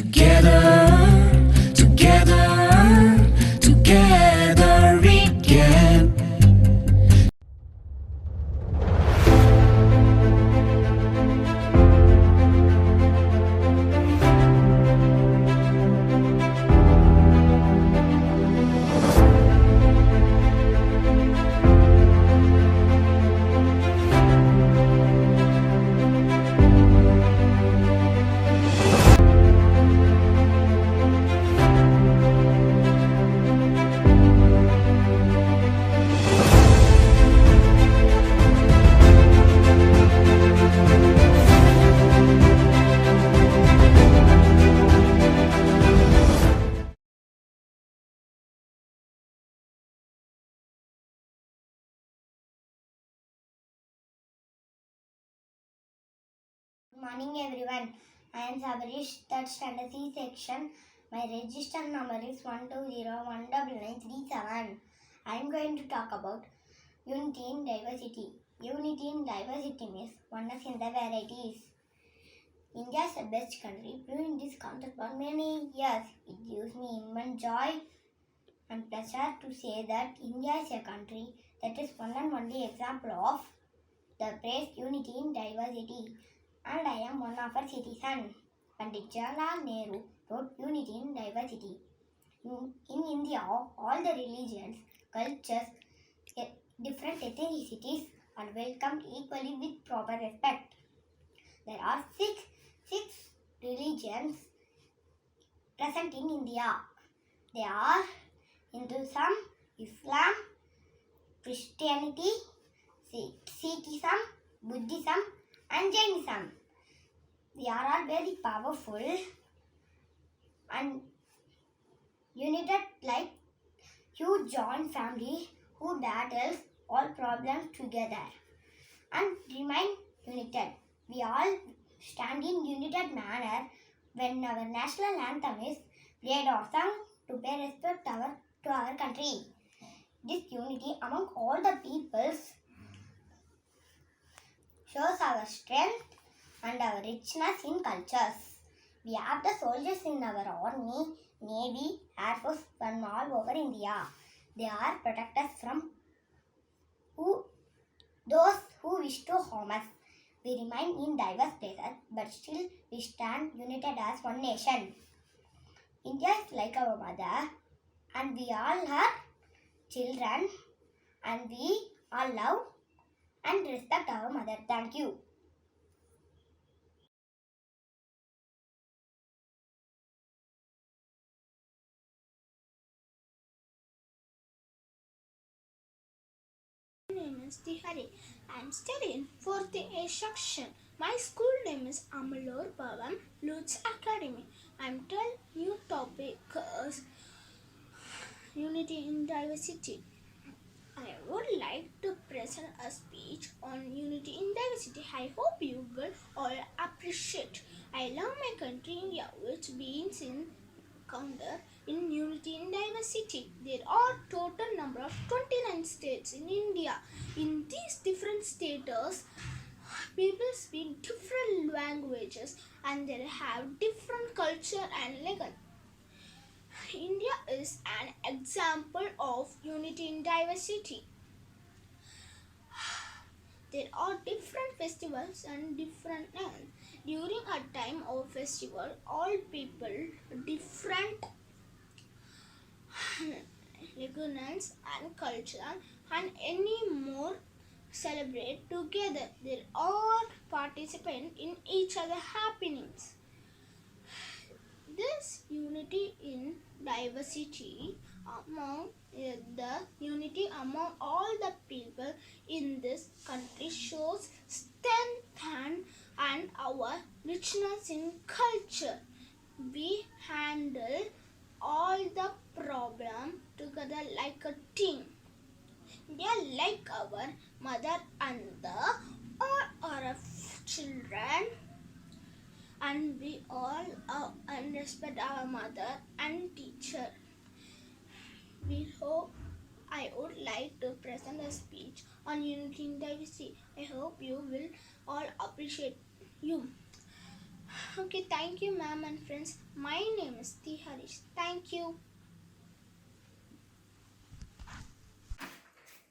together, together, together again. Good morning everyone. I am Sabarish, third standard C section. My register number is 120199337. I am going to talk about unity in diversity. Unity in diversity means oneness in the varieties. India is the best country, proving this concept for many years. It gives me immense joy and pleasure to say that India is a country that is one and only example of the praise unity in diversity. And I am one of our citizens. Pandit Jawaharlal Nehru wrote unity in diversity. In India, all the religions, cultures, different ethnicities are welcomed equally with proper respect. There are six religions present in India. They are Hinduism, Islam, Christianity, Sikhism, Buddhism, and Jainism. They are all very powerful and united like huge joint family who battles all problems together and remain united. We all stand in united manner when our national anthem is played or sung to pay respect to our country. This unity among all the peoples shows our strength and our richness in cultures. We have the soldiers in our army, navy, air force from all over India. They are protectors from those who wish to harm us. We remain in diverse places, but still we stand united as one nation. India is like our mother, and we all are children, and we all love and respect our mother. Thank you. My name is Tihari. I am studying 4th A section. My school name is Amalur Bhavan Lutz Academy. I am telling you topic unity in diversity. I would like to present a speech on unity in diversity. I hope you will all appreciate. I love my country India, which beings in counter in unity in diversity. There are total number of 29 states in India. In these different states, people speak different languages and they have different culture and legal. India is an example of unity in diversity. There are different festivals and different names. During a time of festival, all people different religions and culture and any more celebrate together. They all participate in each other happenings. This unity in diversity among the unity among all the people in this country shows strength and our richness in culture. We handle all the problem together like a team. They are like our mother and the all our children, and we all and respect our mother and teacher. I would like to present a speech on unity in diversity. I hope you will all appreciate you. Okay, thank you, ma'am and friends. My name is T. Harish. Thank you.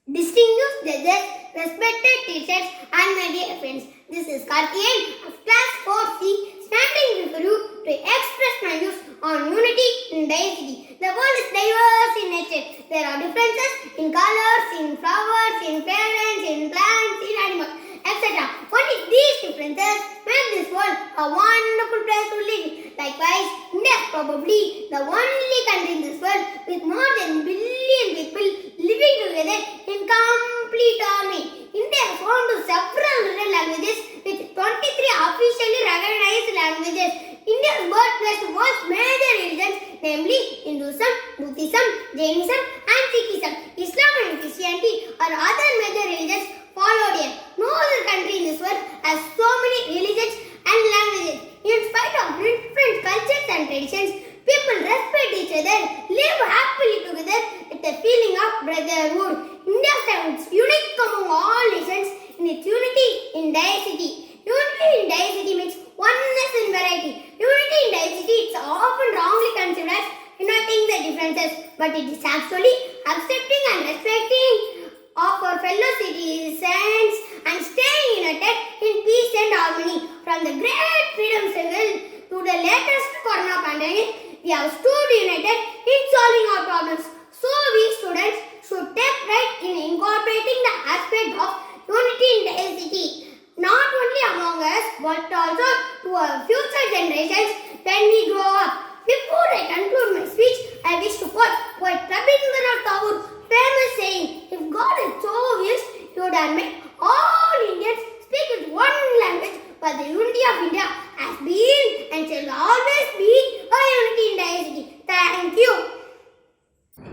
Distinguished judges, respected teachers, and my dear friends, this is Karthikeyan of class 4C standing before you to express my views on unity in diversity. The world is diverse in nature. There are differences in colors, in flowers, in fragrance, in plants, in animals, etc. Only these differences make this world a wonderful place to live. Likewise, India is probably the only country in this world with more than a billion people living together in complete harmony. India is home to several different languages with 23 officially recognized languages. India is birthplace to world's major religions, namely Hinduism, Buddhism, Jainism, and Sikhism. Islam and Christianity are other major religions followed here. No other country in this world has so many religions and languages. In spite of different cultures and traditions, people respect each other, live happily together with a feeling of brotherhood. India stands unique among all nations in its unity in diversity. Unity in diversity means oneness in variety. Unity in diversity is often wrongly considered as uniting the differences, but it is actually accepting and respecting of our fellow citizens and staying united in peace and harmony. From the great freedom struggle to the latest corona pandemic, we have stood united in solving our problems. So we students should take pride in incorporating the aspect of unity in diversity, not only among us but also to our future generations when we grow up. Before I conclude my speech, I wish to quote poet Rabindranath Tagore's famous saying, "If God had so wished, He would have made all Indians speak with one language, but the unity of India has been and shall always be a unity in diversity." Thank you.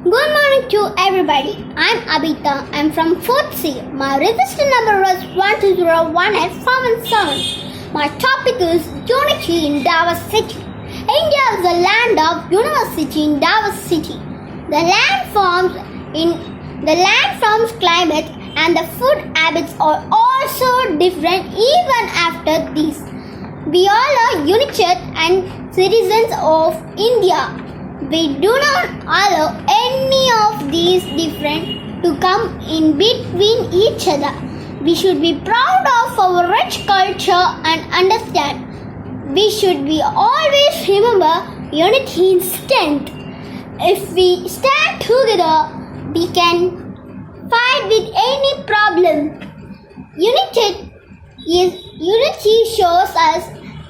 Good morning to everybody. I'm Abita. I'm from 4th C. My register number is 1201847. My topic is unity in diversity. India is a land of university in diversity. The land forms climate and the food habits are also different even after this. We all are united and citizens of India. We do not allow any of these different to come in between each other. We should be proud of our rich culture and understand. We should be always remember unity in strength. If we stand together, we can fight with any problem. Unity shows us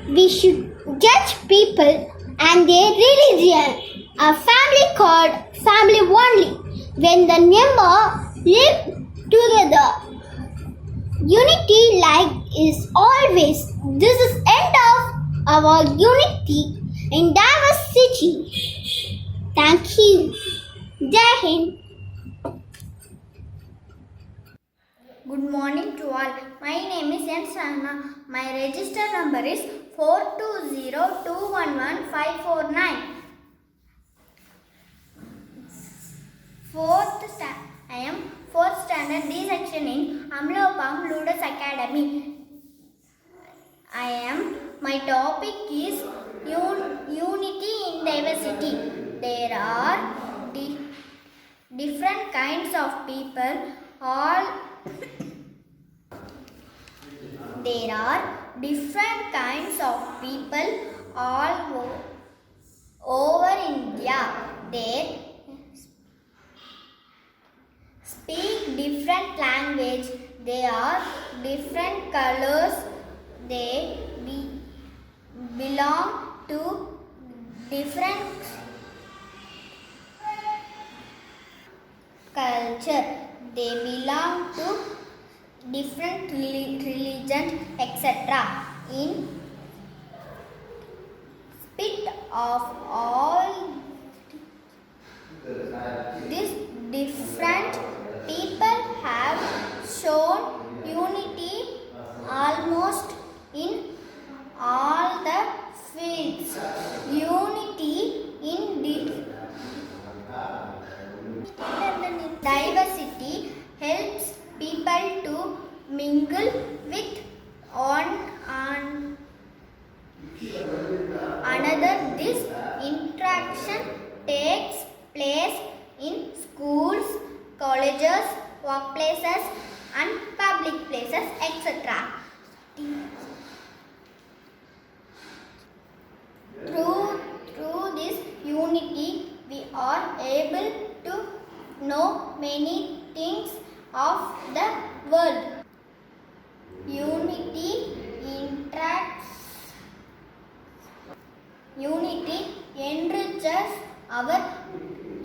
we should judge people and their religion. A family called family only when the members live together. Unity like is always. This is end of our unity in diversity. Thank you. Jai Hind. Good morning to all. My name is N. Sahana. My register number is 420211549. I am 4th standard D section in Amlopam Ludus Academy. My topic is unity in diversity. There are different kinds of people there are different kinds of people all over India. They speak different language. They are different colors. They belong to different culture. They belong to different religions, etc. In spite of all these different people have shown unity almost in all the fields. Unity in diversity helps people to mingle with one place in schools, colleges, workplaces, and public places, etc. Through this unity, we are able to know many things of the world. Unity enriches our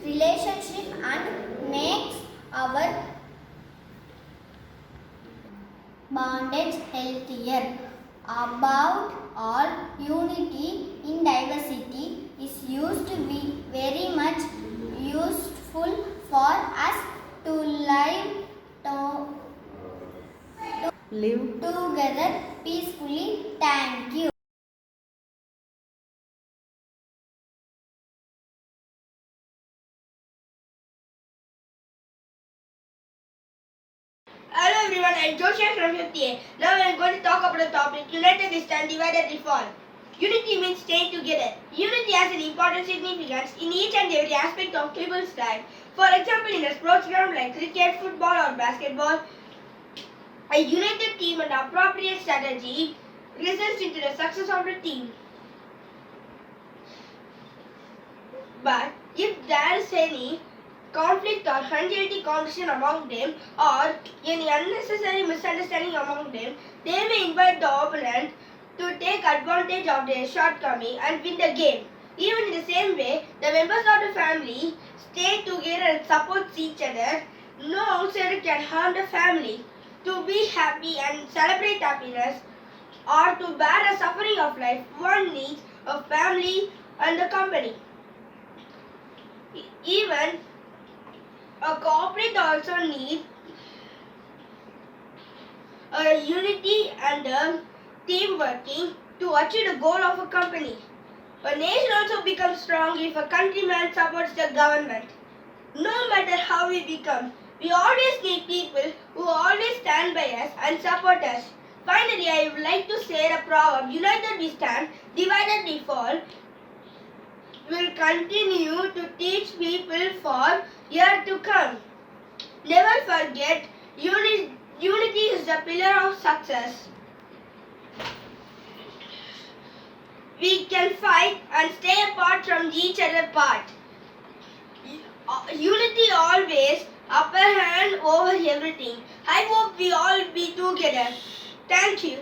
relationship and makes our bondage healthier. Above all, unity in diversity is used to be very much useful for us to live together peacefully. Thank you. Hello everyone, I am Joshua from 50A. Now I am going to talk about the topic United we stand, divided we fall. Unity means staying together. Unity has an important significance in each and every aspect of people's life. For example, in a sports ground like cricket, football or basketball, a united team and appropriate strategy results into the success of the team. But if there is any conflict or unhealthy competition among them or any unnecessary misunderstanding among them, they may invite the opponent to take advantage of their shortcoming and win the game. Even in the same way, the members of the family stay together and support each other. No outsider can harm the family. To be happy and celebrate happiness or to bear the suffering of life, one needs a family and a company. Even a corporate also needs a unity and a team working to achieve the goal of a company. A nation also becomes strong if a countryman supports the government. No matter how we become, we always need people who always stand by us and support us. Finally, I would like to say the proverb, united we stand, divided we fall, will continue to teach people for years to come. Never forget, unity is the pillar of success. We can fight and stay apart from each other part. Unity always upper hand over everything. I hope we all be together. Thank you.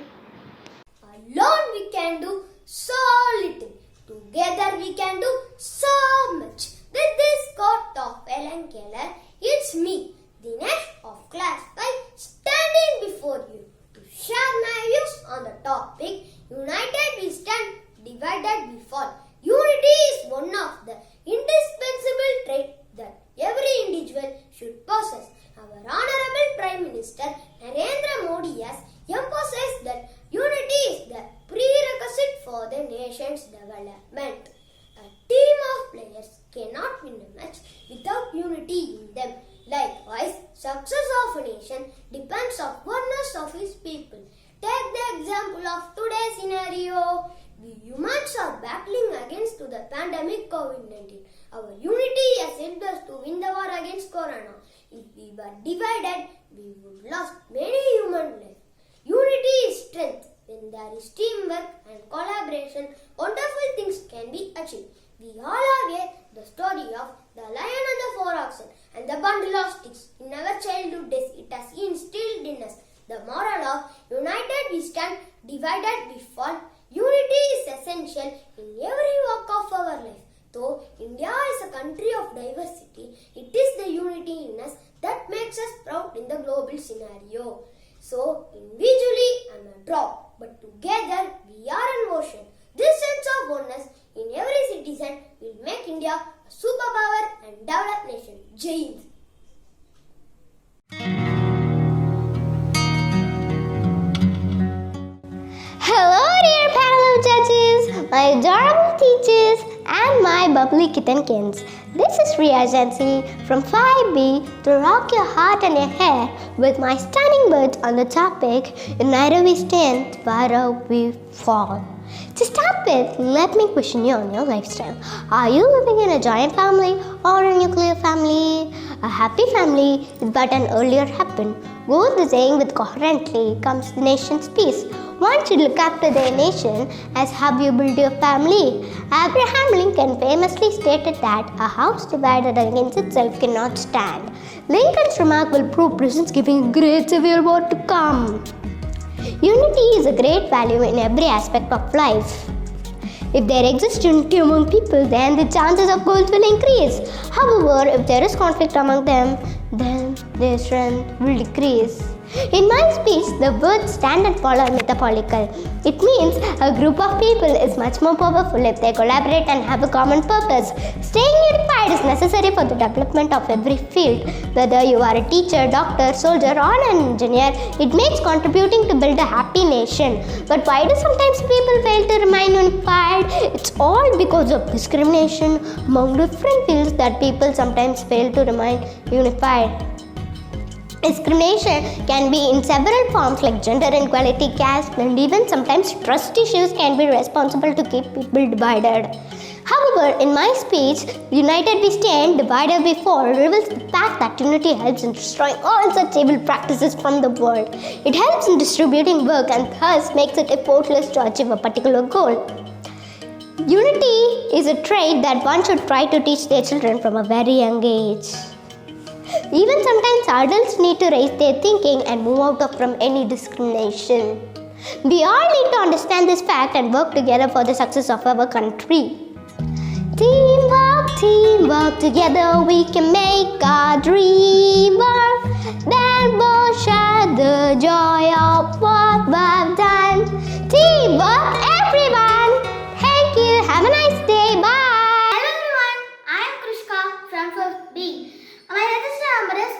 Alone we can do so little. Together we can do so much. With this quote of Ellen Keller, it's me, Dinesh of class 5, standing before you to share my views on the topic United we stand, divided we fall. Unity is one of the indispensable traits that every individual should possess. Our Honorable Prime Minister Narendra Modi has emphasized that unity is the prerequisite for the nation's development. A team of players cannot win a match without unity in them. Likewise, success of a nation depends on oneness of its people. Take the example of today's scenario. We humans are battling against the pandemic COVID-19. Our unity has helped us to win the war against Corona. If we were divided, we would lost many human lives. Unity is strength. When there is teamwork and collaboration, wonderful things can be achieved. We all are aware the story of the lion and the four oxen and the bundle of sticks. In our childhood days, it has instilled in us the moral of united we stand, divided we fall. Unity is essential in every walk of our life. Though India is a country of diversity, it is the unity in us that makes us proud in the global scenario. So, individually I am a drop, but together we are an ocean. This sense of oneness in every citizen will make India a superpower and developed nation. Jai Hind. Hello dear panel of judges, my adorable teachers and my bubbly kittenkins. This is Riya Jansi from 5B to rock your heart and your hair with my stunning words on the topic United we stand, divided we fall. To start with, let me question you on your lifestyle. Are you living in a joint family or a nuclear family? A happy family is but an earlier happened. Goes the saying with coherently comes the nation's peace. One should look after their nation as how you build your family. Abraham Lincoln famously stated that a house divided against itself cannot stand. Lincoln's remark will prove President's giving a great civil war to come. Unity is a great value in every aspect of life. If there exists unity among people, then the chances of goals will increase. However, if there is conflict among them, then their strength will decrease. In my speech, the words stand and fall are metaphorical. It means a group of people is much more powerful if they collaborate and have a common purpose. Staying unified is necessary for the development of every field. Whether you are a teacher, doctor, soldier, or an engineer, it makes contributing to build a happy nation. But why do sometimes people fail to remain unified? It's all because of discrimination among different fields that people sometimes fail to remain unified. Discrimination can be in several forms like gender inequality, caste, and even sometimes trust issues can be responsible to keep people divided. However, in my speech, United We Stand, Divided We Fall reveals the fact that unity helps in destroying all such evil practices from the world. It helps in distributing work and thus makes it effortless to achieve a particular goal. Unity is a trait that one should try to teach their children from a very young age. Even sometimes adults need to raise their thinking and move out from any discrimination. We all need to understand this fact and work together for the success of our country. Teamwork, teamwork, together we can make our dream work. Then we'll share the joy of what we've done. Teamwork, everyone! Thank you, have a nice day, bye! Hello everyone, I am Krishka from 5th B. My register number is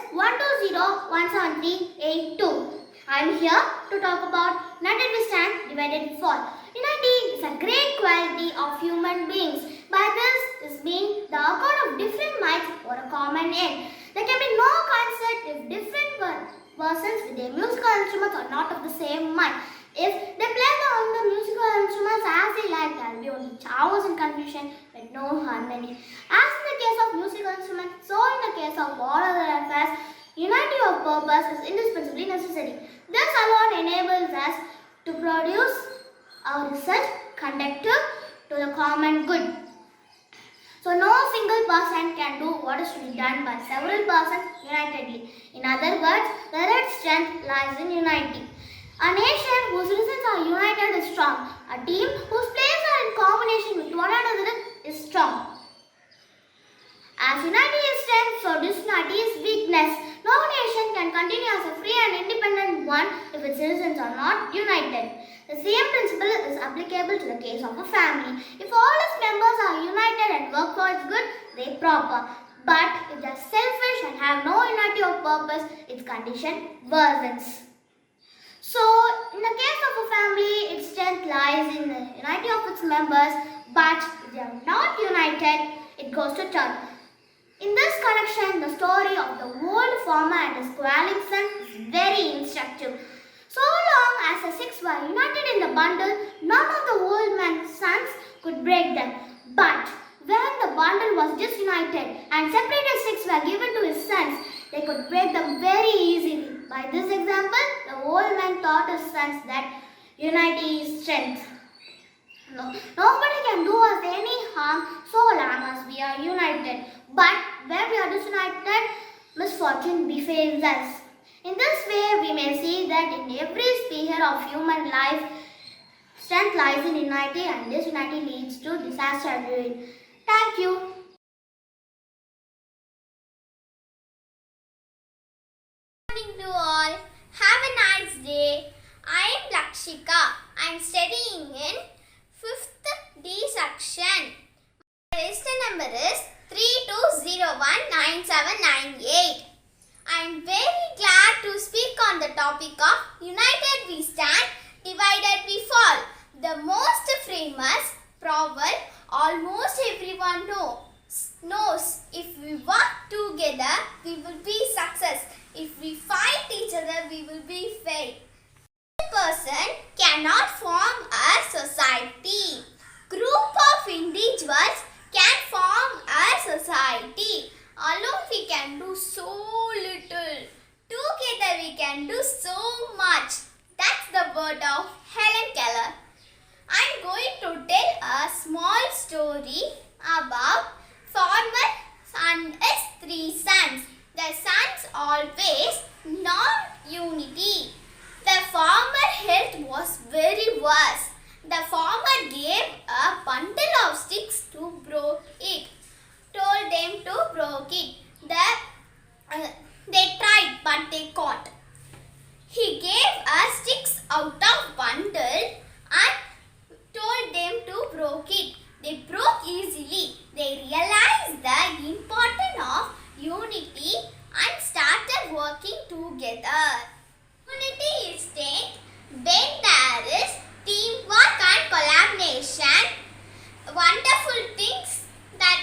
120173882. I am here to talk about United We Stand, Divided We Fall. Unity is a great quality of human beings. By this is mean the accord of different minds for a common end. There can be no concert if different persons with their musical instruments are not of the same mind. If they play the musical instruments as they like, there will be only chaos and confusion with no harmony. As in the case of musical instruments, so in the case of all other affairs, unity of purpose is indispensably necessary. This alone enables us to produce our result conducive to the common good. So no single person can do what is to be done by several persons unitedly. In other words, the real strength lies in unity. A nation whose citizens are united is strong. A team whose players are in combination with one another is strong. As unity is strength, so disunity is weakness. No nation can continue as a free and independent one if its citizens are not united. The same principle is applicable to the case of a family. If all its members are united and work for its good, they prosper. But if they are selfish and have no unity of purpose, its condition worsens. So, in the case of a family, its strength lies in the unity of its members, but if they are not united, it goes to turn. In this connection, the story of the old farmer and his quarreling son is very instructive. So long as the six were united in the bundle, none of the old man's sons could break them. But when the bundle was disunited and separated sticks were given to his sons, they could break them very easily. By this example, the old man taught his sons that unity is strength. Nobody can do us any harm so long as we are united. But when we are disunited, misfortune befalls us. In this way, we may see that in every sphere of human life, strength lies in unity and disunity leads to disaster and ruin. Thank you. Good morning to all. Have a nice day. I am Lakshika. I am studying in 5th D section. My register number is 32019798. I am very glad to speak on the topic of United We Stand, Divided We Fall. The most famous proverb almost everyone knows. If we work together, we will be success. If we fight each other, we will be fail. person cannot form a society. Group of individuals can form a society. Alone we can do so little. Together we can do so much. That's the word of Helen Keller. I'm going to tell a small story about farmer and his 3 sons. The sons always not unity. The farmer health was very worse. The farmer gave a bundle of sticks to broke it. Told them to broke it. They tried but they can't. He gave us sticks out of bundle and told them to broke it. They broke easily. They realized the importance of unity and started working together. Unity is strength when there is teamwork and collaboration. Wonderful things can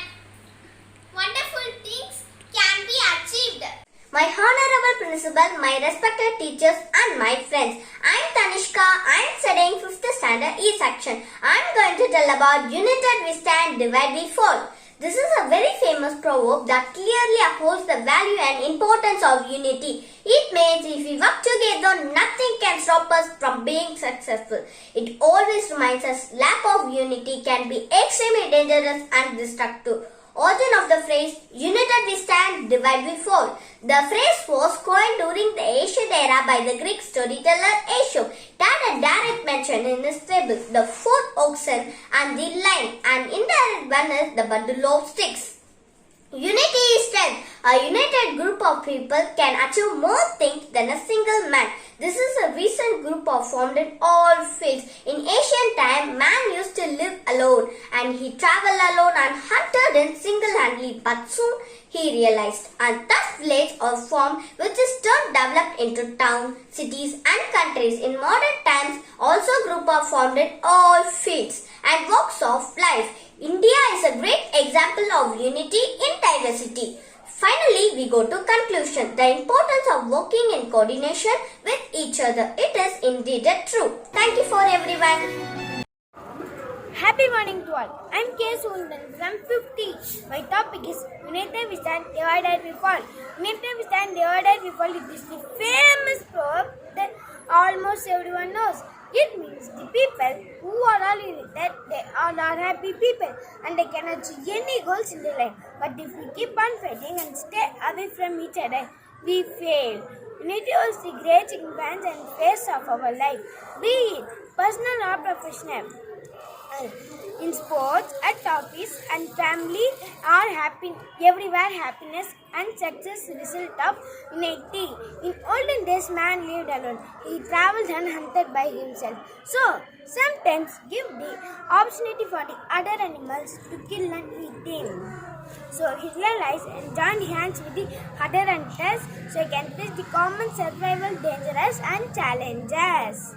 be achieved. My honorable principal, my respected teachers and my friends. I'm Tanishka. I'm studying 5th standard E section. I'm going to tell about united we stand, divide we fall. This is a very famous proverb that clearly upholds the value and importance of unity. It means if we work together, nothing can stop us from being successful. It always reminds us lack of unity can be extremely dangerous and destructive. Origin of the phrase, united we stand, divide we fall. The phrase was coined during the ancient era by the Greek storyteller Aesop. It had a direct mention in his fable, the 4th oxen and the line, and indirect one is the bundle of sticks. Unity is strength. A united group of people can achieve more things than a single man. This is a recent group formed in all fields. In ancient time, man used to live alone and he traveled alone and hunted in single-handedly. But soon he realized and thus villages are formed which is turn developed into towns, cities and countries. In modern times, also groups are formed in all fields and walks of life. India is a great example of unity in diversity. Finally, we go to conclusion. The importance of working in coordination with each other. It is indeed true. Thank you for everyone. Happy morning to all. I'm K. Sundan from 50. My topic is United we stand, divided we fall. United we stand, divided we fall. It is the famous proverb that almost everyone knows. It means the people who are all united, they all are happy people and they can achieve any goals in their life. But if we keep on fighting and stay away from each other, we fail. Unity was the great influence and face of our life, be it personal or professional. In sports, at office and family are happy. Everywhere happiness and success result of unity. In olden days, man lived alone. He traveled and hunted by himself. So, sometimes give the opportunity for the other animals to kill and eat him. So he realized and joined hands with the other hunters so he can face the common survival dangers and challenges.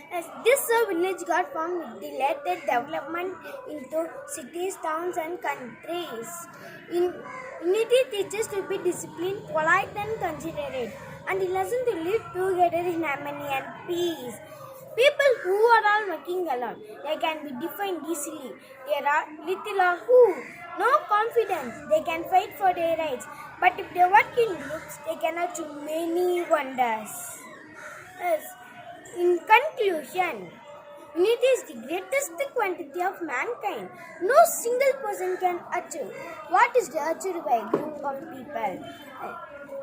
As this village got formed with the later development into cities, towns and countries. Unity teaches to be disciplined, polite and considerate, and the lesson to live together in harmony and peace. People who are all working alone, they can be defined easily. They are little or who, no confidence, they can fight for their rights. But if they work in groups, they can achieve many wonders. Yes. In conclusion, unity is the greatest quantity of mankind. No single person can achieve what is achieved by a group of people.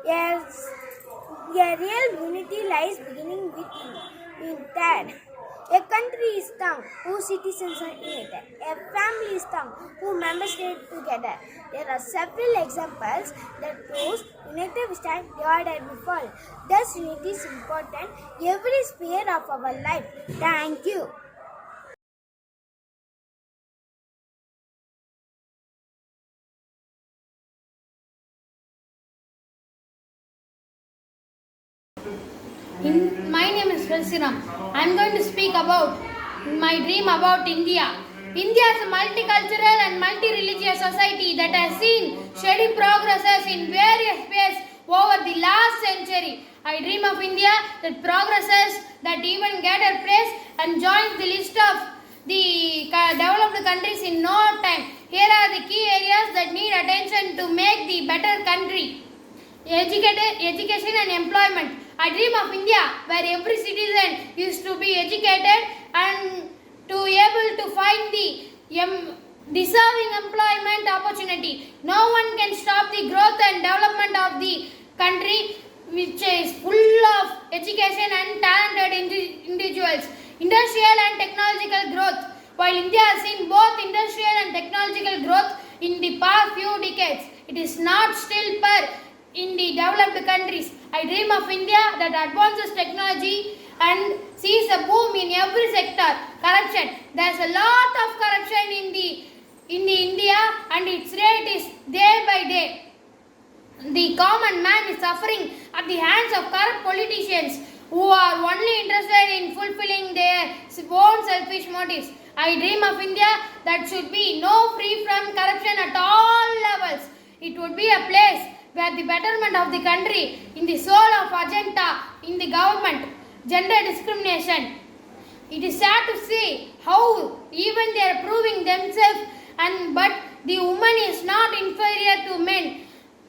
Yes, a real unity lies beginning with that. A country is strong whose citizens are united. A family is strong whose members stay together. There are several examples that prove united we stand, divided we fall. Thus, unity is important in every sphere of our life. Thank you. My name is Felsiram. I am going to speak about my dream about India. India is a multicultural and multi-religious society that has seen steady progresses in various ways over the last century. I dream of India that progresses, that even get a place and joins the list of the developed countries in no time. Here are the key areas that need attention to make the better country. Education and employment. I dream of India where every citizen is to be educated and to able to find the deserving employment opportunity. No one can stop the growth and development of the country which is full of education and talented individuals. Industrial and technological growth. While India has seen both industrial and technological growth in the past few decades, it is not still per in the developed countries. I dream of India that advances technology and sees a boom in every sector. Corruption. There is a lot of corruption in the India and its rate is day by day. The common man is suffering at the hands of corrupt politicians who are only interested in fulfilling their own selfish motives. I dream of India that should be free from corruption at all levels. It would be a place where the betterment of the country in the soul of agenda in the government. Gender discrimination. It is sad to see how even they are proving themselves but the woman is not inferior to men.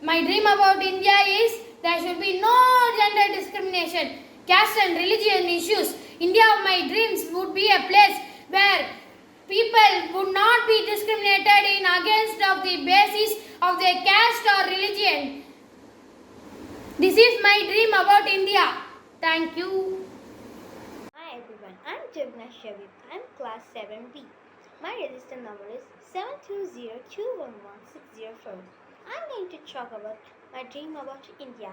My dream about India is there should be no gender discrimination, caste and religion issues. India of my dreams would be a place where people would not be discriminated in against of the basis of their caste or religion. This is my dream about India. Thank you. Hi everyone, I'm Jagna Shavit. I'm class 7B. My register number is 720211604. I'm going to talk about my dream about India.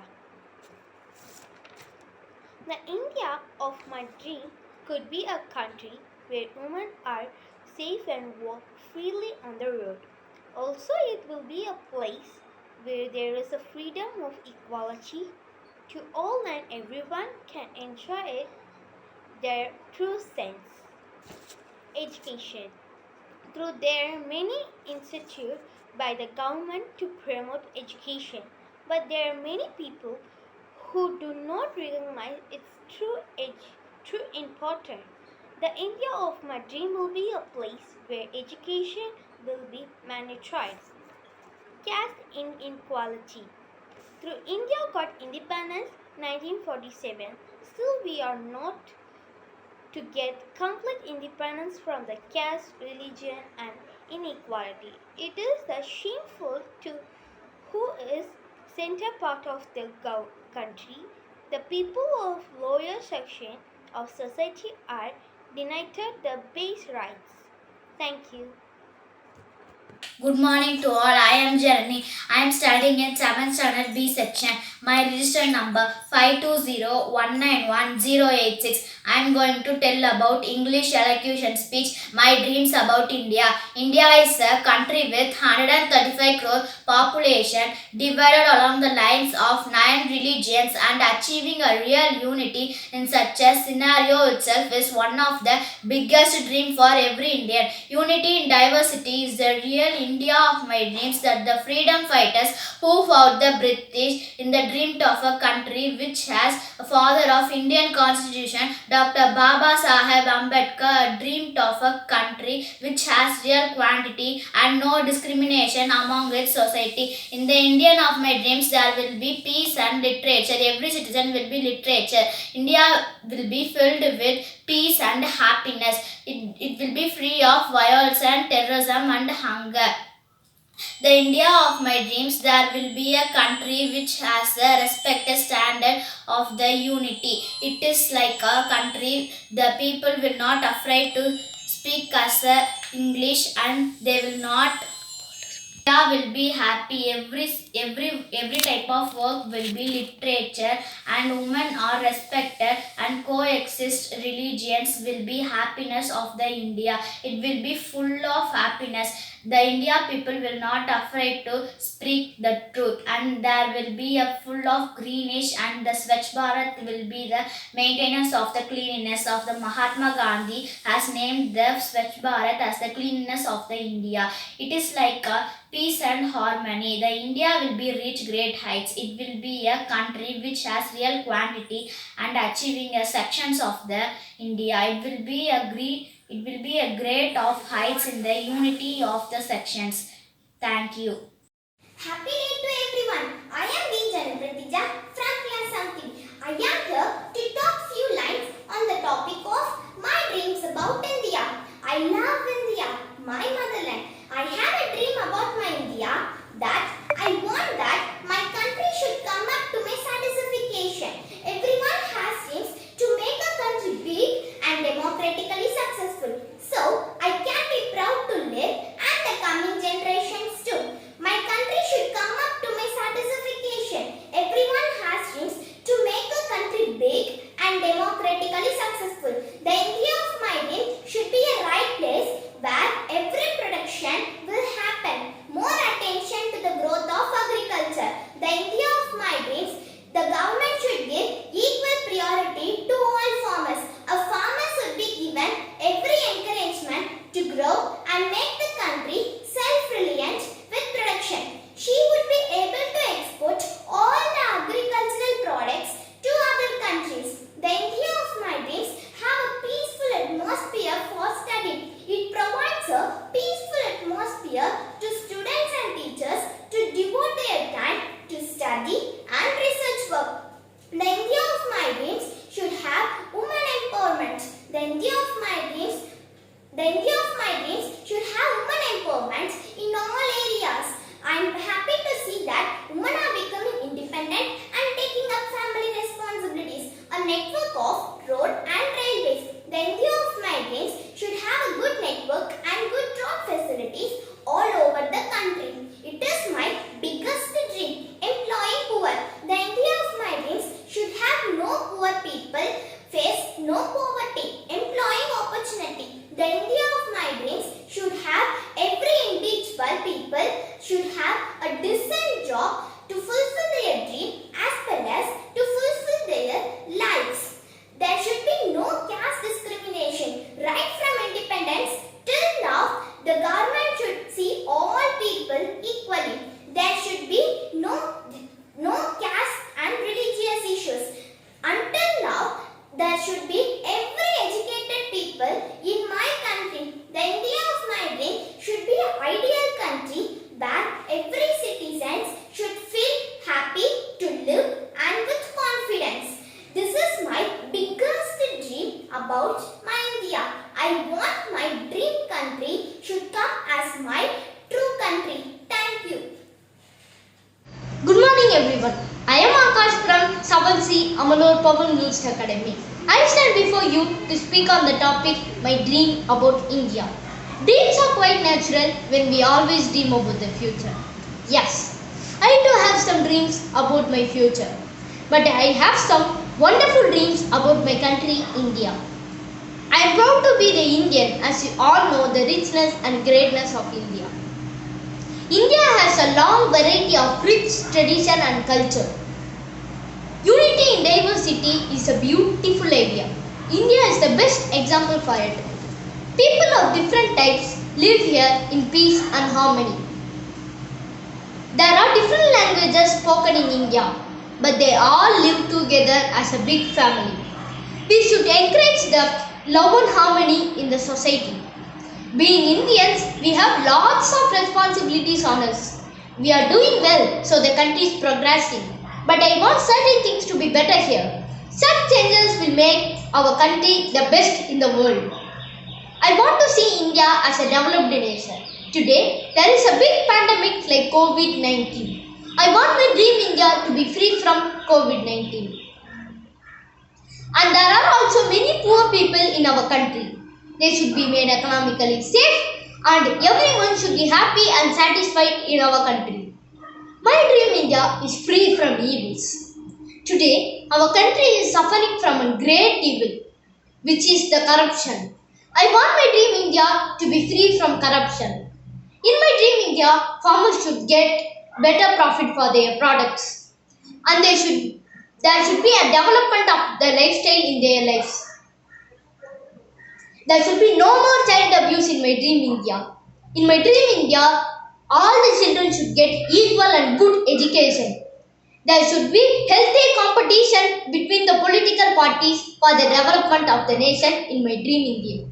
The India of my dream could be a country where women are safe and walk freely on the road. Also, it will be a place where there is a freedom of equality to all and everyone can enjoy it their true sense. Education. Through there are many institutes by the government to promote education, but there are many people who do not recognize its true importance. The India of my dream will be a place where education will be mandatory. Caste inequality. Through India got independence 1947, still we are not to get complete independence from the caste, religion and inequality. It is the shameful to who is center part of the country. The people of lower section of society are denied the base rights. Thank you. Good morning to all. I am Jeremy. I am studying in 7th standard B section. My register number 520191086. I am going to tell about English elocution speech. My dreams about India. India is a country with 135 crore population divided along the lines of 9 religions and achieving a real unity in such a scenario itself is one of the biggest dream for every Indian. Unity in diversity is the real India of my dreams that the freedom fighters who fought the British in the dream of a country which has a father of Indian Constitution, Dr. Baba Saheb Ambedkar dreamed of a country which has real quantity and no discrimination among its society. In the Indian of my dreams there will be peace and literature. Every citizen will be literature. India will be filled with peace and happiness. It will be free of violence and terrorism and hunger. The India of my dreams, there will be a country which has a respected standard of the unity. It is like a country, the people will not afraid to speak as a English and they will not. India will be happy. Every type of work will be literature and women are respected and coexist. Religions will be happiness of the India. It will be full of happiness. The India people will not afraid to speak the truth, and there will be a full of greenish, and the Swachh Bharat will be the maintenance of the cleanliness of the Mahatma Gandhi has named the Swachh Bharat as the cleanliness of the India. It is like a peace and harmony. The India will be reach great heights. It will be a country which has real quantity and achieving a sections of the India. It will be a great of heights in the unity of the sections. Thank you. Happy day to everyone. I am Vijay Pratija from class 17. I am here to talk few lines on the topic of my dreams about India. I love India, my motherland. I have a dream about my India that I want that my country should come up to my satisfaction. Everyone has dreams to make a country big and democratically successful. So I can be proud to live and the coming generations too. My country should come up to my satisfaction. Everyone has dreams to make a country big and democratically successful. The India of my dream should be a right place where every production will happen. More attention to the growth of agriculture. The India of my dreams, the government should give equal priority to all farmers. A farmer should be given every encouragement to grow and make the country self-reliant with production. She would be able to export all the agricultural products to other countries. The India of my dreams have a peaceful atmosphere for study. It provides a peaceful atmosphere to students and teachers to devote their time to study and research work. The India of my dreams should have women empowerment. The India of my dreams should have women empowerment in all areas. I am happy to see that women are becoming independent and taking up family responsibilities. A network of road and railways. The India of my dreams should have a good network and good road facilities all over the country. It is my biggest dream. Employing poor. The India of my dreams should have no poor people, face no poverty. Employing opportunity. The India of my dreams should have every individual people should have a decent job to fulfill their dream as well as to fulfill their lives. There should be no caste discrimination. Right from independence till now, the government should see all people equally. There should be no caste and religious issues. Until now, there should be every educated people in my country. The India of my dream should be an ideal country where every citizen should feel happy to live and with confidence. This is my biggest dream about my India. I want my dream country should come as my true country. Thank you. Good morning everyone. I am Akash from 7C Amalur Pawan News Academy. I stand before you to speak on the topic my dream about India. Dreams are quite natural when we always dream about the future. Yes, I do have some dreams about my future. But I have some wonderful dreams about my country, India. I am proud to be the Indian, as you all know the richness and greatness of India. India has a long variety of rich tradition and culture. Unity in diversity is a beautiful idea. India is the best example for it. People of different types live here in peace and harmony. There are different languages spoken in India, but they all live together as a big family. We should encourage the love and harmony in the society. Being Indians, we have lots of responsibilities on us. We are doing well, so the country is progressing. But I want certain things to be better here. Such changes will make our country the best in the world. I want to see India as a developed nation. Today, there is a big pandemic like COVID-19. I want my dream India to be free from COVID-19. And there are also many poor people in our country. They should be made economically safe and everyone should be happy and satisfied in our country. My dream India is free from evils. Today, our country is suffering from a great evil, which is the corruption. I want my dream India to be free from corruption. In my dream India, farmers should get better profit for their products, and there should be a development of the lifestyle in their lives. There should be no more child abuse in my dream India. In my dream India, all the children should get equal and good education. There should be healthy competition between the political parties for the development of the nation in my dream India.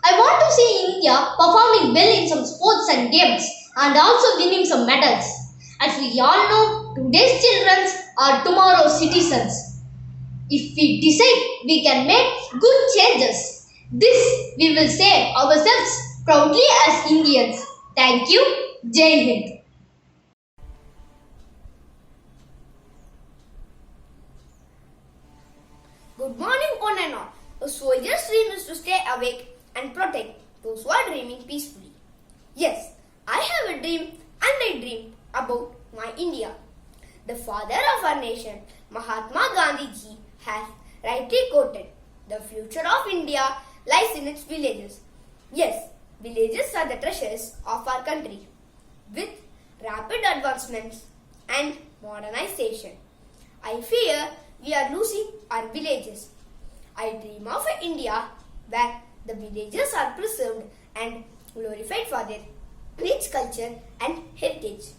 I want to see India performing well in some sports and games and also winning some medals. As we all know, today's children are tomorrow's citizens. If we decide we can make good changes, this we will say ourselves proudly as Indians. Thank you. Jai Hind. Good morning, one and all. A soldier's dream is to stay awake and protect those who are dreaming peacefully. Yes, I have a dream and I dream about my India. The father of our nation, Mahatma Gandhi ji, has rightly quoted, "The future of India lies in its villages." Yes, villages are the treasures of our country. With rapid advancements and modernization, I fear we are losing our villages. I dream of an India where the villages are preserved and glorified for their rich culture and heritage.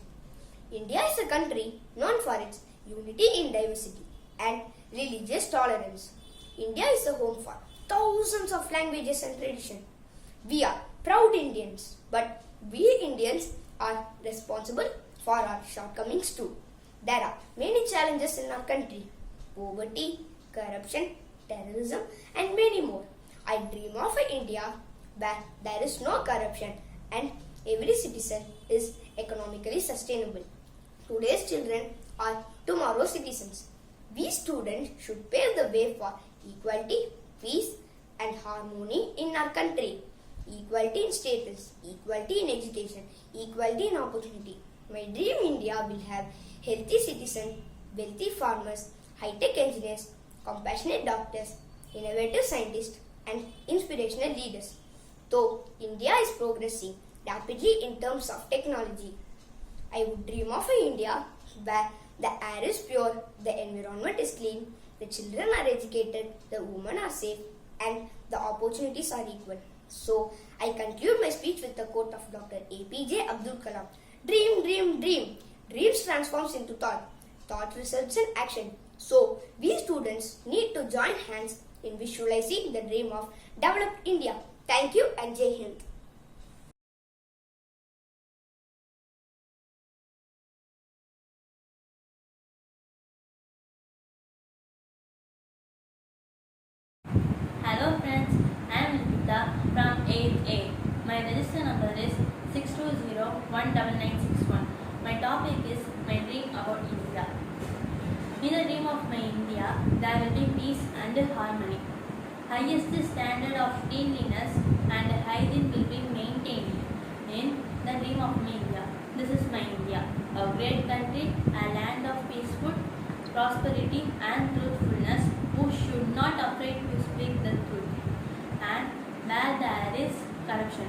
India is a country known for its unity in diversity and religious tolerance. India is a home for thousands of languages and traditions. We are proud Indians, but we Indians are responsible for our shortcomings too. There are many challenges in our country: poverty, corruption, terrorism, and many more. I dream of an India where there is no corruption and every citizen is economically sustainable. Today's children are tomorrow's citizens. We students should pave the way for equality, peace, and harmony in our country. Equality in status, equality in education, equality in opportunity. My dream India will have healthy citizens, wealthy farmers, high-tech engineers, compassionate doctors, innovative scientists, and inspirational leaders. Though India is progressing rapidly in terms of technology, I would dream of an India where the air is pure, the environment is clean, the children are educated, the women are safe, and the opportunities are equal. So, I conclude my speech with the quote of Dr. APJ Abdul Kalam. Dream, dream, dream. Dreams transforms into thought. Thought results in action. So, we students need to join hands in visualizing the dream of developed India. Thank you and Jai Hind. Hello friends, I am Nikita from 8th A. My register number is 620-19961. My topic is my dream about India. In the dream of my India, there will be peace and harmony. Highest standard of cleanliness and hygiene will be maintained in the dream of my India. This is my India, a great country, a land of peaceful prosperity and truthfulness, who should not afraid to speak the truth, and where there is corruption.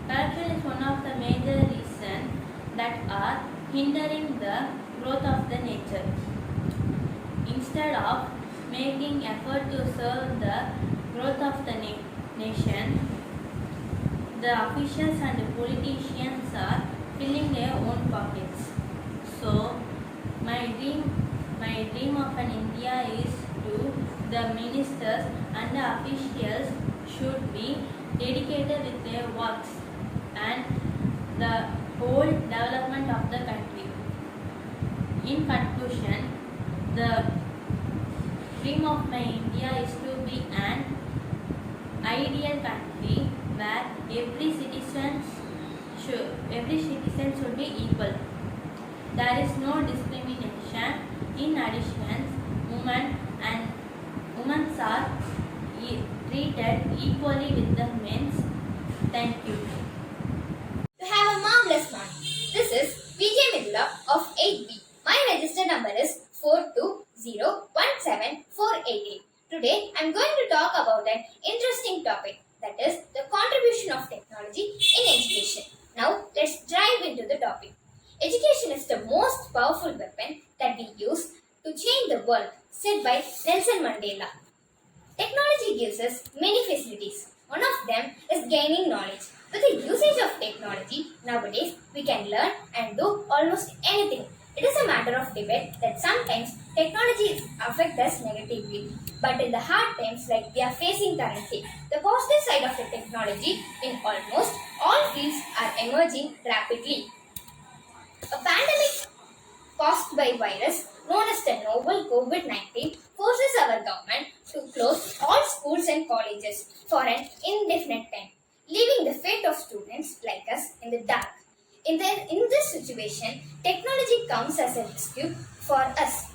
Corruption is one of the major reasons that are hindering the growth of the nature. Instead of making effort to serve the growth of the nation, the officials and the politicians are filling their own pockets. So, my dream of an India is to the ministers and the officials should be dedicated with their works and the whole development of the country. In conclusion, the dream of my India is to be an ideal country where every citizen should be equal. There is no discrimination. In addition, women are treated equally with the men. Thank you. You have a marvelous morning. This is VJ Midla of 8B. My register number is 4201748. Today I am going to talk about an interesting topic, that is the contribution of technology in education. topic. Education is the most powerful weapon that we use to change the world, said by Nelson Mandela. Technology gives us many facilities. One of them is gaining knowledge. With the usage of technology, nowadays we can learn and do almost anything. It is a matter of debate that sometimes technology affects us negatively. But in the hard times like we are facing currently, the positive side of the technology in almost all fields are emerging rapidly. A pandemic caused by virus known as the novel COVID-19 forces our government to close all schools and colleges for an indefinite time, leaving the fate of students like us in the dark. In this situation, technology comes as a rescue for us.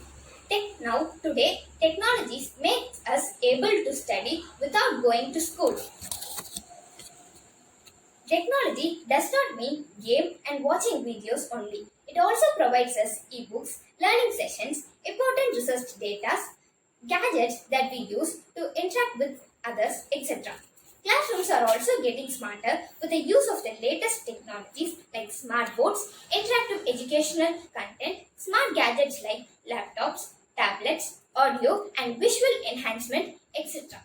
Today, technologies make us able to study without going to school. Technology does not mean game and watching videos only. It also provides us ebooks, learning sessions, important research data, gadgets that we use to interact with others, etc. Classrooms are also getting smarter with the use of the latest technologies like smart boards, interactive educational content, smart gadgets like laptops, tablets, audio and visual enhancement, etc.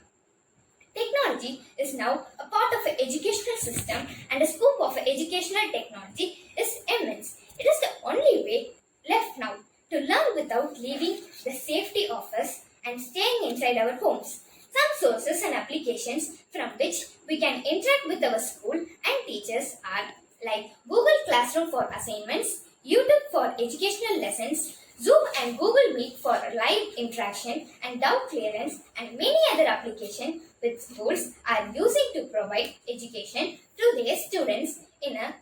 Technology is now a part of the educational system and the scope of educational technology is immense. It is the only way left now to learn without leaving the safety of us and staying inside our homes. Some sources and applications from which we can interact with our school and teachers are like Google Classroom for assignments, YouTube for educational lessons, Zoom and Google Meet for live interaction and doubt clearance, and many other applications which schools are using to provide education to their students in a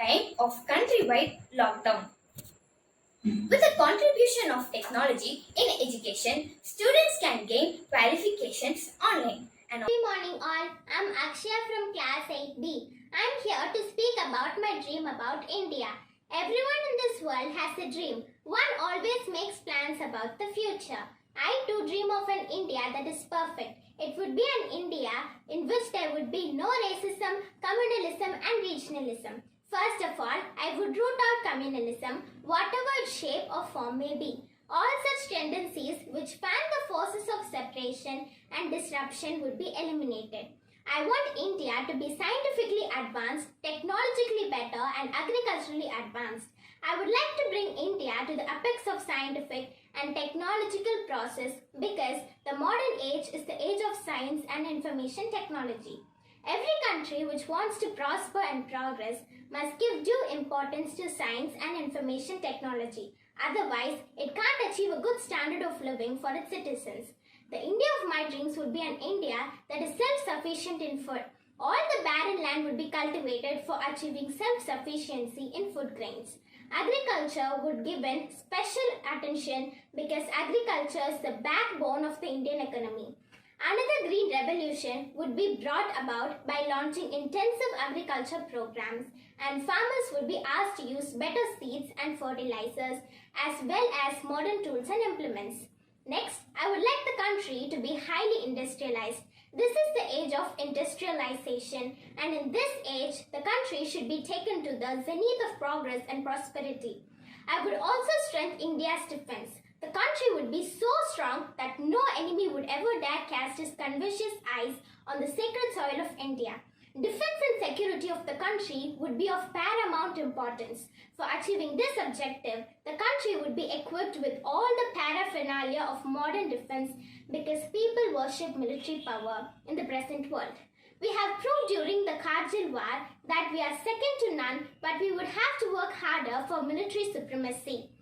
time of countrywide lockdown. With the contribution of technology in education, students can gain qualifications online. Good morning all, I'm Akshaya from class 8B. I'm here to speak about my dream about India. Everyone in this world has a dream. One always makes plans about the future. I too dream of an India that is perfect. It would be an India in which there would be no racism, communalism and regionalism. First of all, I would root out communalism, whatever its shape or form may be. All such tendencies which fan the forces of separation and disruption would be eliminated. I want India to be scientifically advanced, technologically better and agriculturally advanced. I would like to bring India to the apex of scientific and technological process because the modern age is the age of science and information technology. Every country which wants to prosper and progress must give due importance to science and information technology. Otherwise, it can't achieve a good standard of living for its citizens. The India of my dreams would be an India that is self-sufficient in food. All the barren land would be cultivated for achieving self-sufficiency in food grains. Agriculture would be given special attention because agriculture is the backbone of the Indian economy. Another green revolution would be brought about by launching intensive agriculture programs, and farmers would be asked to use better seeds and fertilizers as well as modern tools and implements. Next, I would like the country to be highly industrialized. This is the age of industrialization, and in this age, the country should be taken to the zenith of progress and prosperity. I would also strengthen India's defense. The country would be so strong that no enemy would ever dare cast his conspicuous eyes on the sacred soil of India. Defense and security of the country would be of paramount importance. For achieving this objective, the country would be equipped with all the paraphernalia of modern defense because people worship military power in the present world. We have proved during the Kargil war that we are second to none, but we would have to work harder for military supremacy.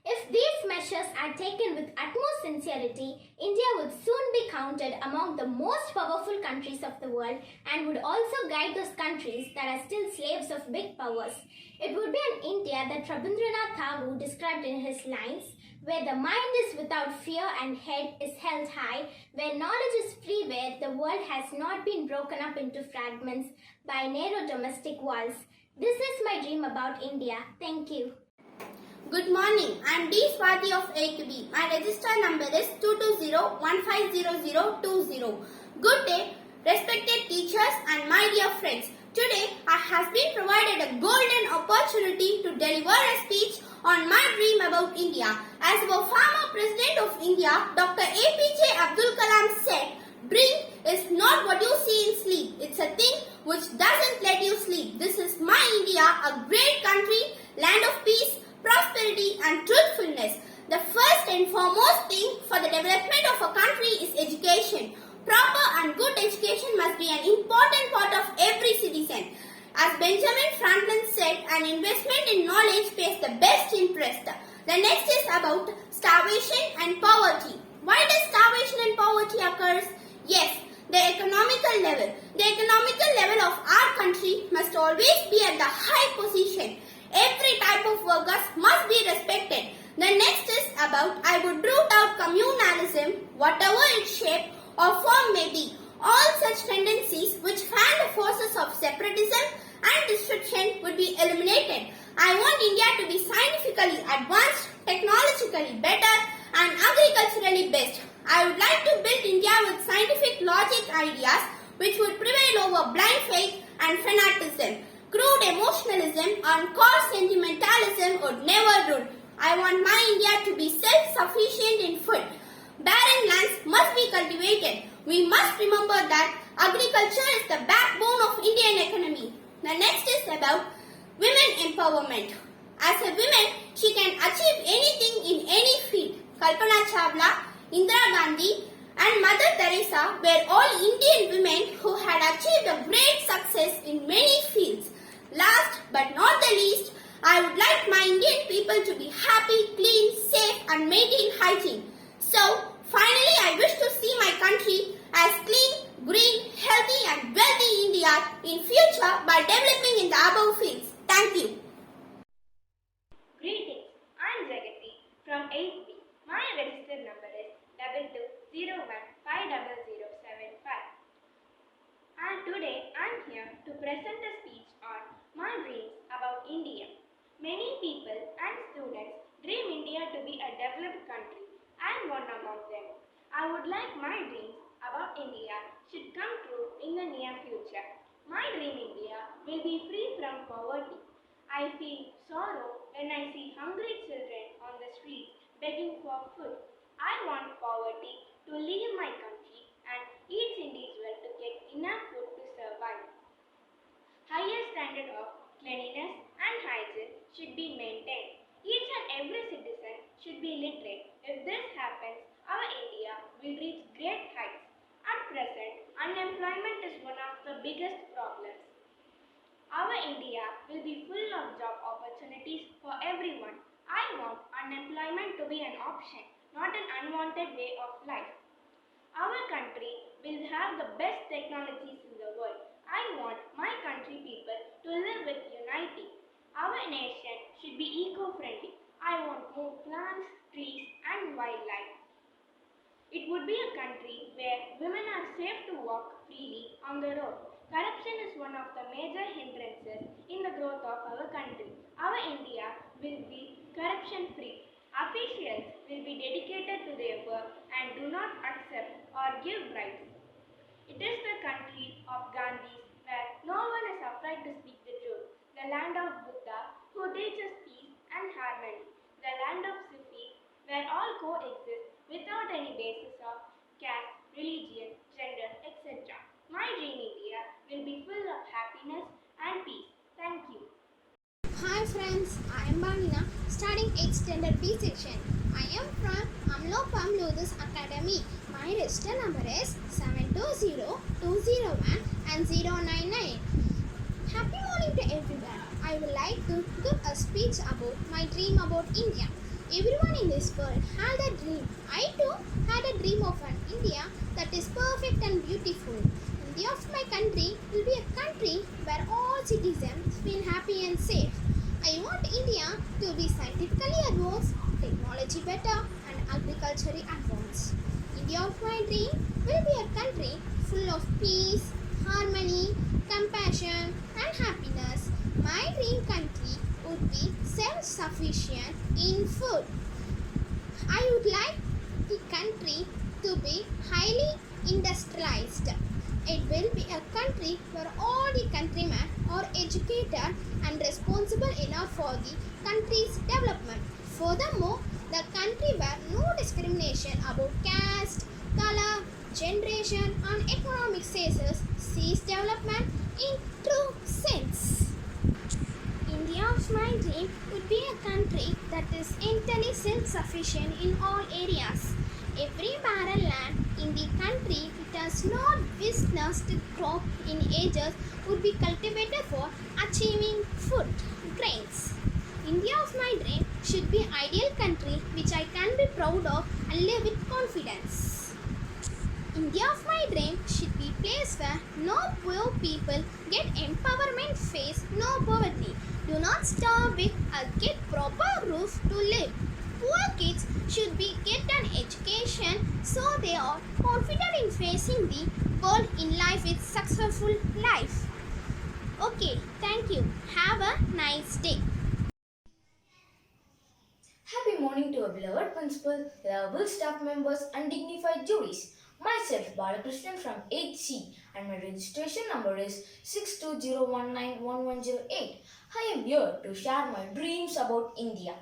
If these measures are taken with utmost sincerity, India would soon be counted among the most powerful countries of the world and would also guide those countries that are still slaves of big powers. It would be an India that Rabindranath Tagore described in his lines, where the mind is without fear and head is held high, where knowledge is free, where the world has not been broken up into fragments by narrow domestic walls. This is my dream about India. Thank you. Good morning. I am D. Swati of 8B. My register number is 220-150020. Good day, respected teachers and my dear friends. Today, I have been provided a golden opportunity to deliver a speech on my dream about India. As our former President of India, Dr. APJ Abdul Kalam said, dream is not what you see in sleep. It's a thing which doesn't let you sleep. This is my India, a great country, land of peace, prosperity and truthfulness. The first and foremost thing for the development of a country is education. Proper and good education must be an important part of every citizen. As Benjamin Franklin said, an investment in knowledge pays the best interest. The next is about starvation and poverty. Why does starvation and poverty occurs? Yes, the economical level. The economical level of our country must always be at the high position. Every type of workers must be respected. The next is about I would root out communalism, whatever its shape or form may be. All such tendencies which fan the forces of separatism and destruction would be eliminated. I want India to be scientifically advanced, technologically better and agriculturally best. I would like to build India with scientific logic ideas which would prevail over blind faith and fanaticism. Crude emotionalism and coarse sentimentalism would never rule. I want my India to be self-sufficient in food. Barren lands must be cultivated. We must remember that agriculture is the backbone of Indian economy. The next is about women empowerment. As a woman, she can achieve anything in any field. Kalpana Chawla, Indira Gandhi and Mother Teresa were all Indian women who had achieved a great success in many fields. Last but not the least, I would like my Indian people to be happy, clean, safe and maintain hygiene. So, finally I wish to see my country as clean, green, healthy and wealthy India in future by developing in the above fields. Thank you. Greetings, I am Jagati from 8B. My registered number is 2201500075. And today I am here to present a speech on my dreams about India. Many people and students dream India to be a developed country. I am one among them. I would like my dreams about India should come true in the near future. My dream India will be free from poverty. I feel sorrow when I see hungry children on the streets begging for food. I want poverty to leave my country and each individual to get enough food to survive. Higher standard of cleanliness and hygiene should be maintained. Each and every citizen should be literate. If this happens, our India will reach great heights. At present, unemployment is one of the biggest problems. Our India will be full of job opportunities for everyone. I want unemployment to be an option, not an unwanted way of life. Our country will have the best technologies in the world. I want my country people to live with unity. Our nation should be eco-friendly. I want more plants, trees and wildlife. It would be a country where women are safe to walk freely on the road. Corruption is one of the major hindrances in the growth of our country. Our India will be corruption-free. Officials will be dedicated to their work and do not accept or give bribes. It is the country of Gandhis where no one is afraid to speak the truth. The land of Buddha who teaches peace and harmony. The land of Sufi where all coexist without any basis of caste, religion, gender, etc. My dream India will be full of happiness and peace. Thank you. Hi friends, I am Bhavina, studying 8th standard B section. I am from Amlopam Ludus Academy. My register number is 720201 and 099. Happy morning to everyone. I would like to give a speech about my dream about India. Everyone in this world had a dream. I too had a dream of an India that is perfect and beautiful. India of my country will be a country where all citizens feel happy and safe. I want India to be scientifically advanced, technology better and agriculturally advanced. India of my dream will be a country full of peace, harmony, compassion and happiness. My dream country would be self-sufficient in food. I would like the country to be highly industrialized. It will be a country where all the countrymen are educated and responsible enough for the country's development. Furthermore, the country where no discrimination about caste, color, generation, and economic status sees development in true sense. India of my dream would be a country that is entirely self-sufficient in all areas. Every barren land in the country which has not witnessed crop in ages would be cultivated for achieving food, grains. India of my dream should be ideal country which I can be proud of and live with confidence. India of my dream should be place where no poor people get empowerment, face no poverty, do not starve or get proper roof to live. Poor kids should be get an education so they are confident in facing the world in life with successful life. Okay, thank you. Have a nice day. Happy morning to our beloved principal, lovable staff members and dignified juries. Myself, Balakrishnan from 8C and my registration number is 6201911108. I am here to share my dreams about India.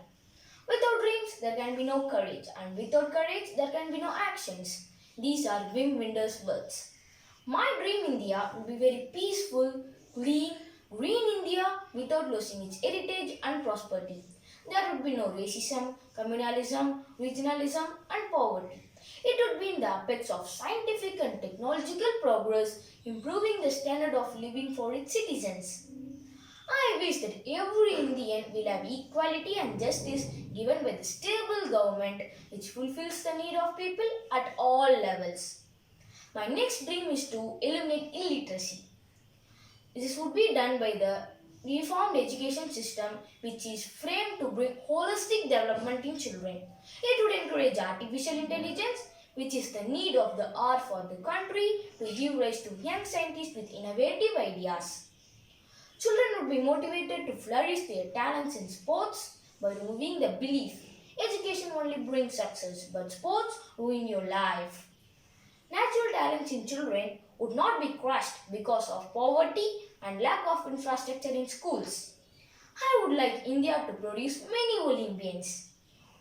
Without dreams, there can be no courage, and without courage, there can be no actions. These are Wim Wenders' words. My dream India would be very peaceful, clean, green India without losing its heritage and prosperity. There would be no racism, communalism, regionalism, and poverty. It would be in the apex of scientific and technological progress, improving the standard of living for its citizens. I wish that every Indian will have equality and justice given by the stable government which fulfills the need of people at all levels. My next dream is to eliminate illiteracy. This would be done by the reformed education system which is framed to bring holistic development in children. It would encourage artificial intelligence, which is the need of the hour for the country to give rise to young scientists with innovative ideas. Children would be motivated to flourish their talents in sports by removing the belief education only brings success, but sports ruin your life. Natural talents in children would not be crushed because of poverty and lack of infrastructure in schools. I would like India to produce many Olympians.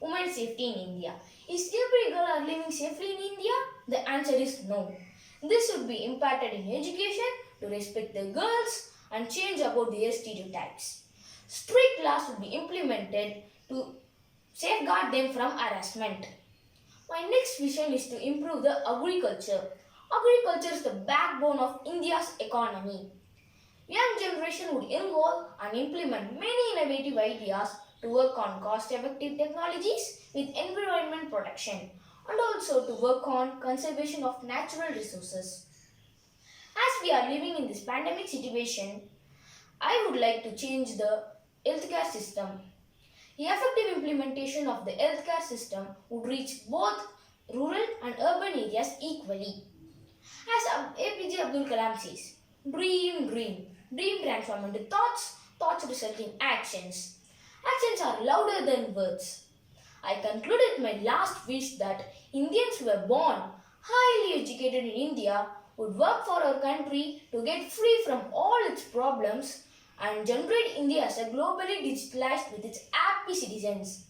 Women's safety in India. Is every girl are living safely in India? The answer is no. This would be imparted in education to respect the girls and change about their stereotypes. Strict laws would be implemented to safeguard them from harassment. My next vision is to improve the agriculture. Agriculture is the backbone of India's economy. Young generation would involve and implement many innovative ideas to work on cost-effective technologies with environment protection and also to work on conservation of natural resources. As we are living in this pandemic situation, I would like to change the healthcare system. The effective implementation of the healthcare system would reach both rural and urban areas equally. As APJ Abdul Kalam says, dream, dream, dream transform into thoughts, thoughts result in actions. Actions are louder than words. I concluded my last wish that Indians who were born highly educated in India would work for our country to get free from all its problems and generate India as a globally digitalized with its happy citizens.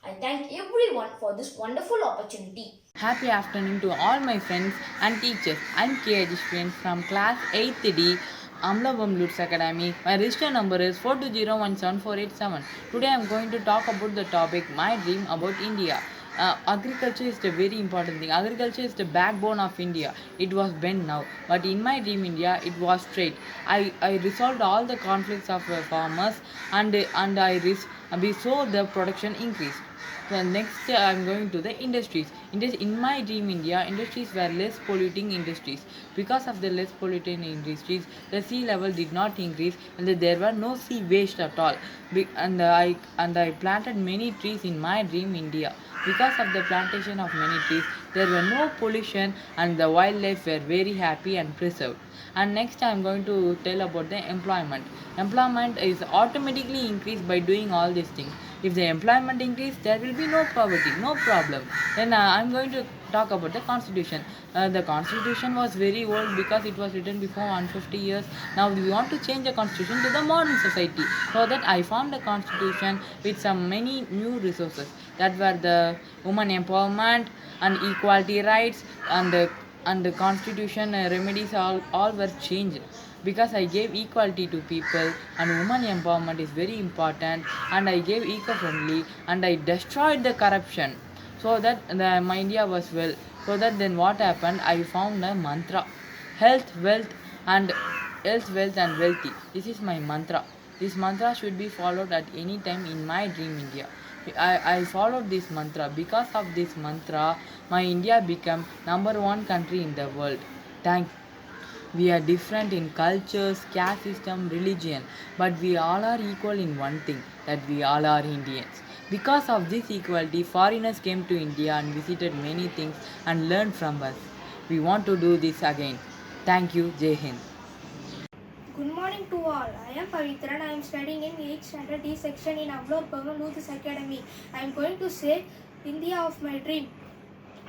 I thank everyone for this wonderful opportunity. Happy afternoon to all my friends and teachers. I'm K. Ajishwin from class 8th D, Amlavam Lutz Academy. My register number is 420174887. Today I'm going to talk about the topic My Dream About India. Agriculture is the very important thing. Agriculture is the backbone of India. It was bent now, but in my dream India, it was straight. I resolved all the conflicts of farmers we saw the production increase. So next I'm going to the industries. In my dream India, industries were less polluting industries. Because of the less polluting industries, the sea level did not increase and there were no sea waste at all. I planted many trees in my dream India. Because of the plantation of many trees, there were no pollution and the wildlife were very happy and preserved. And next I am going to tell about the employment. Employment is automatically increased by doing all these things. If the employment increase, there will be no poverty, no problem. Then I am going to talk about the constitution. The constitution was very old because it was written before 150 years. Now we want to change the constitution to the modern society. So that I formed a constitution with some many new resources that were the woman empowerment and equality rights and the constitution remedies all were changed because I gave equality to people and woman empowerment is very important and I gave eco-friendly and I destroyed the corruption so that my India was well. So that then what happened? I found a mantra: health, wealth, and wealthy. This is my mantra. This mantra should be followed at any time in my dream India. I followed this mantra. Because of this mantra, my India became #1 country in the world. Thank. We are different in cultures, caste system, religion, but we all are equal in one thing, that we all are Indians. Because of this equality, foreigners came to India and visited many things and learned from us. We want to do this again. Thank you. Jai Hind. Good morning to all. I am Pavitra and I am studying in 8th standard D section in Amlor Pavan Youth Academy. I am going to say India of my dream.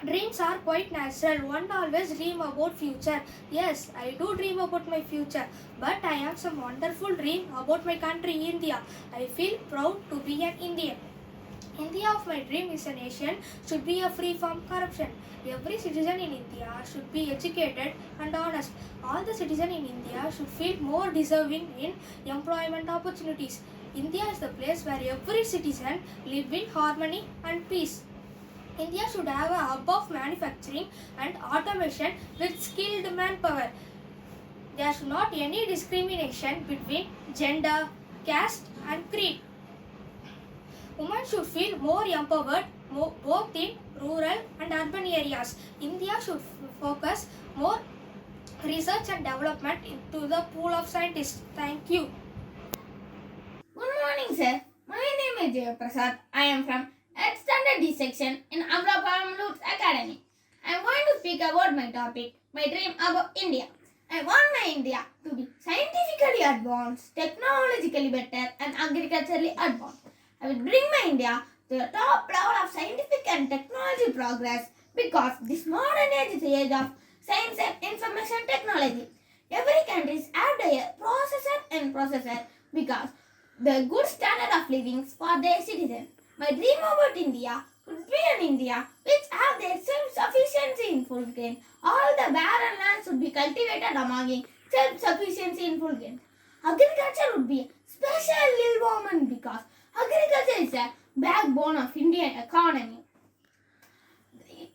Dreams are quite natural. One always dream about future. Yes, I do dream about my future. But I have some wonderful dream about my country, India. I feel proud to be an Indian. India of my dream is a nation should be free from corruption. Every citizen in India should be educated and honest. All the citizens in India should feel more deserving in employment opportunities. India is the place where every citizen live in harmony and peace. India should have a hub of manufacturing and automation with skilled manpower. There should not be any discrimination between gender, caste and creed. Women should feel more empowered both in rural and urban areas. India should focus more research and development into the pool of scientists. Thank you. Good morning, sir. My name is Jay Prasad. I am from 8th Standard D section in Amrapam Lutz Academy. I am going to speak about my topic, my dream about India. I want my India to be scientifically advanced, technologically better, and agriculturally advanced. I will bring my India to the top level of scientific and technology progress because this modern age is the age of science and information technology. Every country have their processor because the good standard of living for their citizens. My dream about India would be an India which have their self-sufficiency in full gain. All the barren lands should be cultivated among self-sufficiency in full gain. Agriculture would be a special involvement because agriculture is a backbone of Indian economy.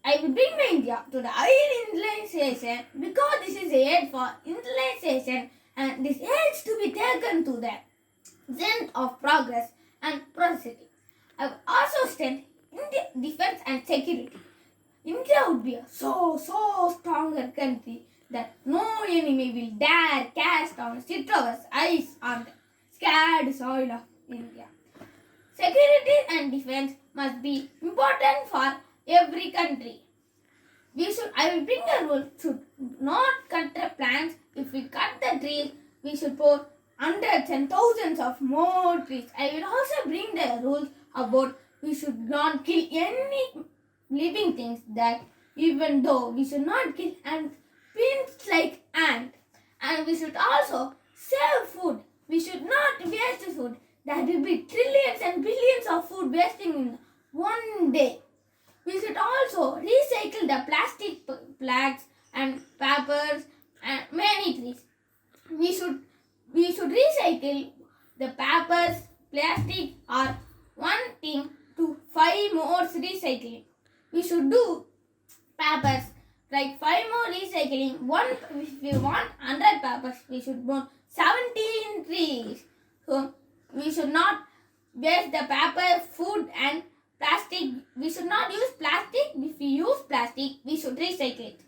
I will bring my India to the higher industrialization because this is the age for industrialization and this age to be taken to the zenith of progress and prosperity. I will also strengthen Indian defense and security. India would be a so stronger country that no enemy will dare cast on Citro's eyes on the scared soil of India. Security and defense must be important for every country. I will bring a rule should not cut the plants. If we cut the trees, we should put hundreds and thousands of more trees. I will also bring the rules about we should not kill any living things that even though we should not kill ants, pins like ant. And we should also save food. We should not waste food. There will be trillions and billions of food wasting in one day. We should also recycle the plastic bags and papers and many things. We should recycle the papers, plastic or one thing to 5 more recycling. We should do papers like 5 more recycling. If we want 100 papers, we should put 17 trees. So we should not waste the paper, food and plastic. We should not use plastic. If we use plastic, we should recycle it.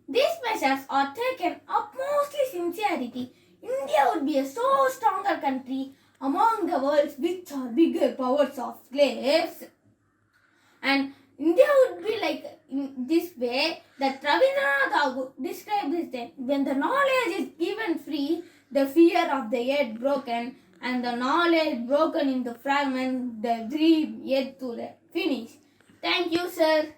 These measures are taken utmostly sincerity. India would be a so stronger country among the world's which are bigger powers of slaves. And India would be like in this way that Rabindranath Tagore described this then. When the knowledge is given free, the fear of the yet broken, and the knowledge broken into fragments, the dream yet to the finish. Thank you, sir.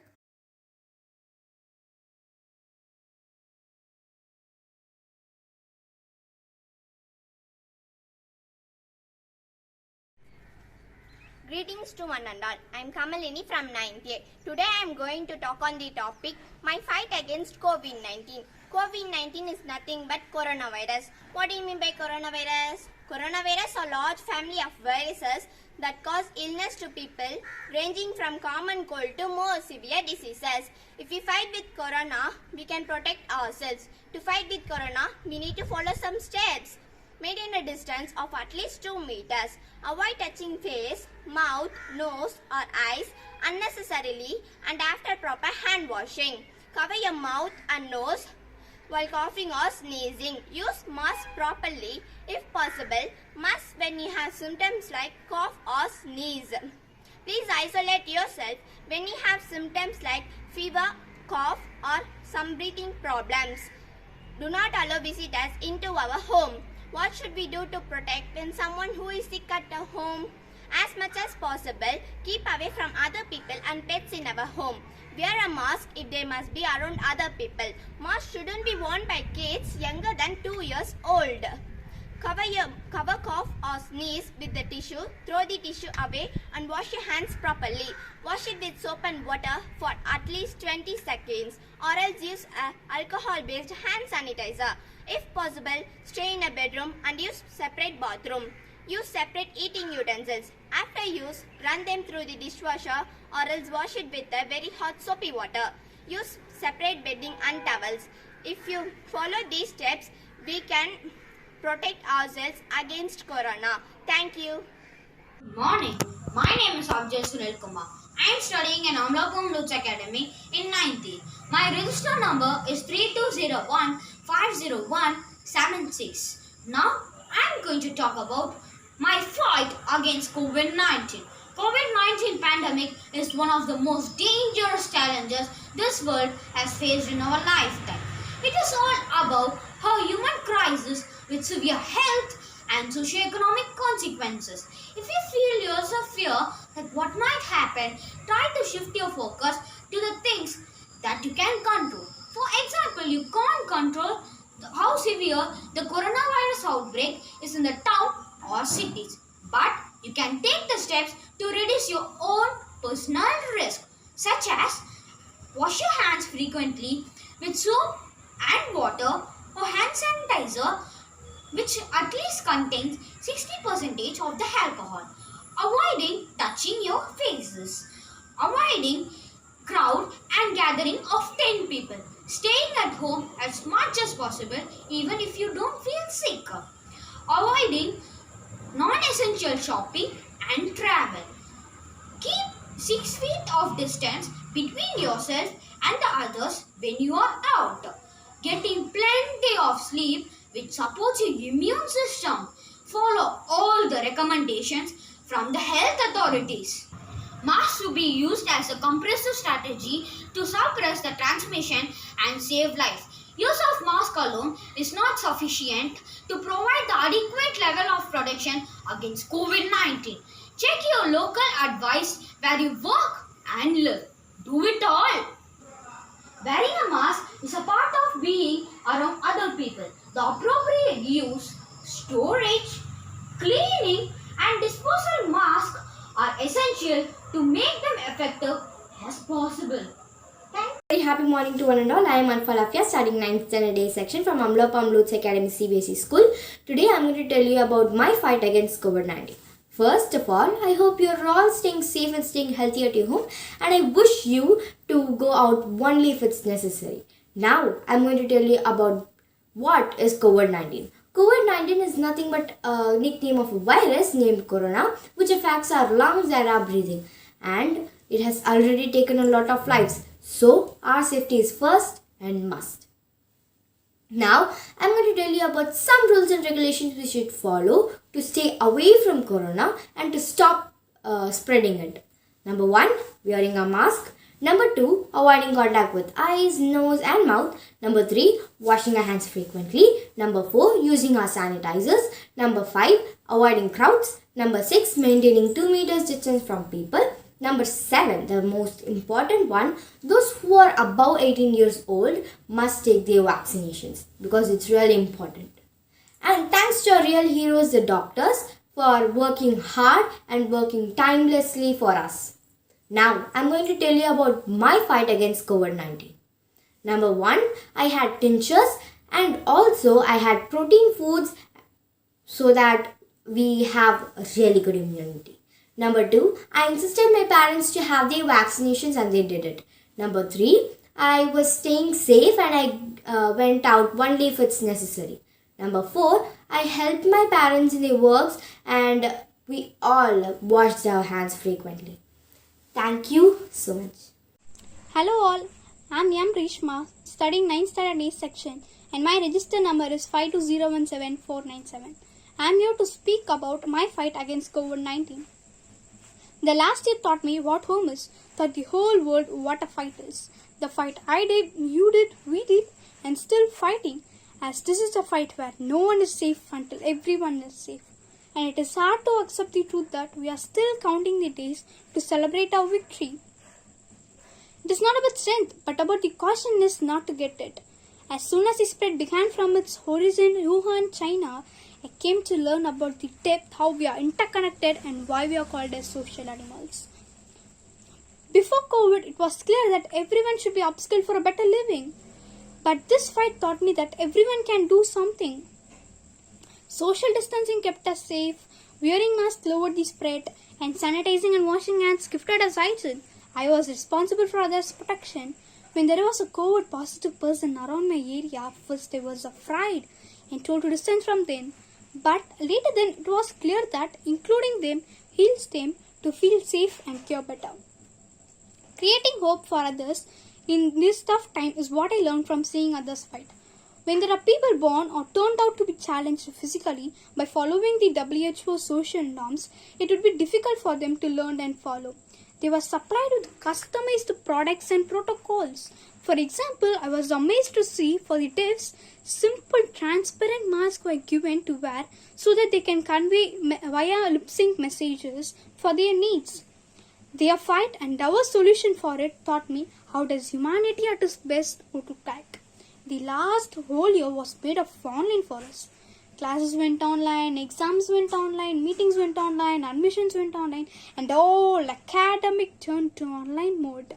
Greetings to one and all. I am Kamalini from 9th A. Today I am going to talk on the topic my fight against COVID-19. COVID-19 is nothing but coronavirus. What do you mean by coronavirus? Coronavirus are a large family of viruses that cause illness to people ranging from common cold to more severe diseases. If we fight with corona, we can protect ourselves. To fight with corona, we need to follow some steps. Maintain a distance of at least 2 meters. Avoid touching face, mouth, nose or eyes unnecessarily and after proper hand washing. Cover your mouth and nose while coughing or sneezing. Use mask properly if possible. Mask when you have symptoms like cough or sneeze. Please isolate yourself when you have symptoms like fever, cough or some breathing problems. Do not allow visitors into our home. What should we do to protect when someone who is sick at a home? As much as possible, keep away from other people and pets in our home. Wear a mask if they must be around other people. Mask shouldn't be worn by kids younger than 2 years old. Cover cough or sneeze with the tissue. Throw the tissue away and wash your hands properly. Wash it with soap and water for at least 20 seconds or else use alcohol-based hand sanitizer. If possible, stay in a bedroom and use separate bathroom. Use separate eating utensils. After use, run them through the dishwasher or else wash it with a very hot soapy water. Use separate bedding and towels. If you follow these steps, we can protect ourselves against corona. Thank you. Good morning. My name is Abjay Sunil Kumar. I am studying in Amlapam Lutz Academy in 9th. My register number is 3201 50176. Now I am going to talk about my fight against COVID-19. COVID-19 pandemic is one of the most dangerous challenges this world has faced in our lifetime. It is all about how human crisis with severe health and socio-economic consequences. If you feel years of fear that what might happen, try to shift your focus to the things that you can control. For example, you can't control how severe the coronavirus outbreak is in the town or cities, but you can take the steps to reduce your own personal risk, such as wash your hands frequently with soap and water or hand sanitizer which at least contains 60% of the alcohol. Avoiding touching your faces. Avoiding crowd and gathering of 10 people. Staying at home as much as possible even if you don't feel sick. Avoiding non-essential shopping and travel. Keep 6 feet of distance between yourself and the others when you are out. Getting plenty of sleep which supports your immune system. Follow all the recommendations from the health authorities. Masks to be used as a compressive strategy to suppress the transmission and save lives. Use of mask alone is not sufficient to provide the adequate level of protection against COVID-19. Check your local advice where you work and live. Do it all. Wearing a mask is a part of being around other people. The appropriate use, storage, cleaning and disposal masks are essential to make them effective as possible. Very happy morning to one and all. I am Anfalafia, studying 9th standard A section from Amlapam Lutz Academy CBSE School. Today I am going to tell you about my fight against COVID-19. First of all, I hope you are all staying safe and staying healthy at your home, and I wish you to go out only if it's necessary. Now I am going to tell you about what is COVID-19. COVID-19 is nothing but a nickname of a virus named corona, which affects our lungs and our breathing, and it has already taken a lot of lives. So our safety is first and must. Now I am going to tell you about some rules and regulations we should follow to stay away from corona and to stop spreading it. Number 1, wearing a mask. Number 2, avoiding contact with eyes, nose and mouth. Number 3, washing our hands frequently. Number 4, using our sanitizers. Number 5, avoiding crowds. Number 6, maintaining 2 meters distance from people. Number 7, the most important one, those who are above 18 years old must take their vaccinations because it's really important. And thanks to our real heroes, the doctors, for working hard and working timelessly for us. Now, I'm going to tell you about my fight against COVID-19. Number 1, I had tinctures and also I had protein foods so that we have a really good immunity. Number 2, I insisted my parents to have their vaccinations and they did it. Number 3, I was staying safe and I went out only if it's necessary. Number 4, I helped my parents in their works and we all washed our hands frequently. Thank you so much. Hello all, I am M. Rishma, studying 9th standard A section and my register number is 520174997. I am here to speak about my fight against COVID-19. The last year taught me what home is, taught the whole world what a fight is. The fight I did, you did, we did, and still fighting, as this is a fight where no one is safe until everyone is safe. And it is hard to accept the truth that we are still counting the days to celebrate our victory. It is not about strength, but about the cautiousness not to get it. As soon as the spread began from its horizon, Wuhan, China, I came to learn about the depth, how we are interconnected and why we are called as social animals. Before COVID, it was clear that everyone should be upskilled for a better living. But this fight taught me that everyone can do something. Social distancing kept us safe, wearing masks lowered the spread, and sanitizing and washing hands kept us hygiene. I was responsible for others' protection. When there was a COVID positive person around my area, first I was afraid and told to distance from them. But later then it was clear that including them heals them to feel safe and cure better. Creating hope for others in this tough time is what I learned from seeing others fight. When there are people born or turned out to be challenged physically by following the WHO social norms, it would be difficult for them to learn and follow. They were supplied with customized products and protocols. For example, I was amazed to see for the deafs, simple transparent masks were given to wear so that they can convey via lip sync messages for their needs. Their fight and our solution for it taught me how does humanity at its best go to tag. The last whole year was made of online for us. Classes went online, exams went online, meetings went online, admissions went online, and all academic turned to online mode.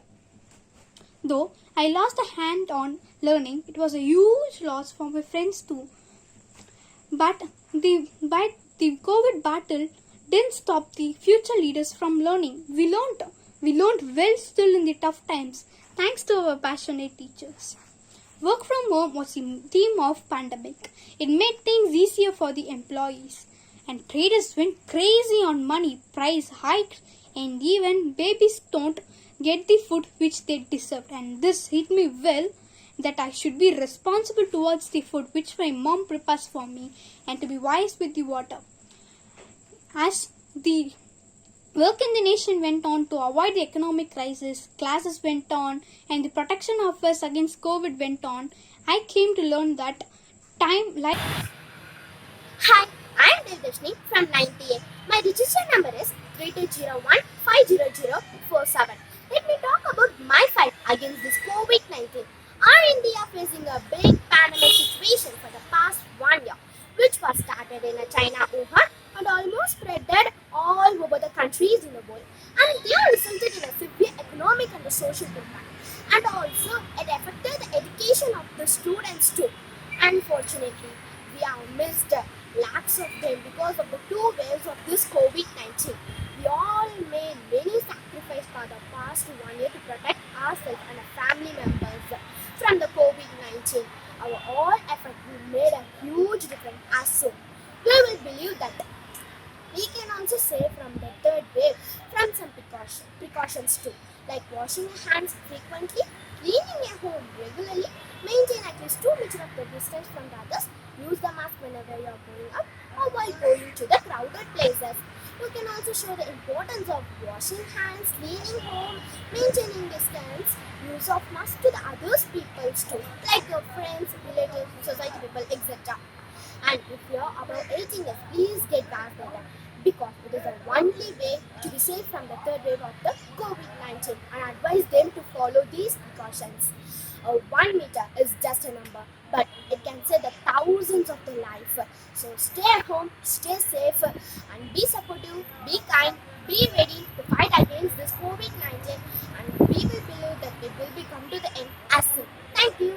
Though I lost a hand on learning, it was a huge loss for my friends too. But the COVID battle didn't stop the future leaders from learning. We learned well still in the tough times, thanks to our passionate teachers. Work from home was the theme of pandemic. It made things easier for the employees. And traders went crazy on money, price hikes, and even babies don't get the food which they deserved. And this hit me well, that I should be responsible towards the food which my mom prepares for me and to be wise with the water. As the work in the nation went on to avoid the economic crisis, classes went on, and the protection of us against COVID went on, I came to learn that time like... Hi, I am Devdashni from 98. My register number is 3201-50047. Let me talk about my fight against this COVID-19. Our India facing a big pandemic situation for the past 1 year, which was started in China, Wuhan, and almost spreaded all over the countries in the world. And they are resulted in a severe economic and social impact. And also, it affected the education of the students too. Unfortunately, we have missed lakhs of them because of the 2 waves of this COVID-19. We all made many sacrifices for the past 1 year to protect ourselves and our family members from the COVID-19. Our all effort made a huge difference as soon. We will believe that we can also save from the third wave from some precautions too, like washing your hands frequently, cleaning your home regularly, maintain at least 2 meters of the distance from the others, use the mask whenever you are going out or while going to the crowded places. You can also show the importance of washing hands, cleaning home, maintaining distance, use of mask to the others peoples too, like your friends, relatives, society people, etc. And if you are above 18 years, please get vaccinated because it is the only way to be safe from the third wave of the COVID-19, and advise them to follow these precautions. 1 meter is just a number, but it can save the thousands of the life. So stay at home, stay safe, and be ready to fight against this COVID-19 and we will believe that it will be come to the end as soon. Thank you.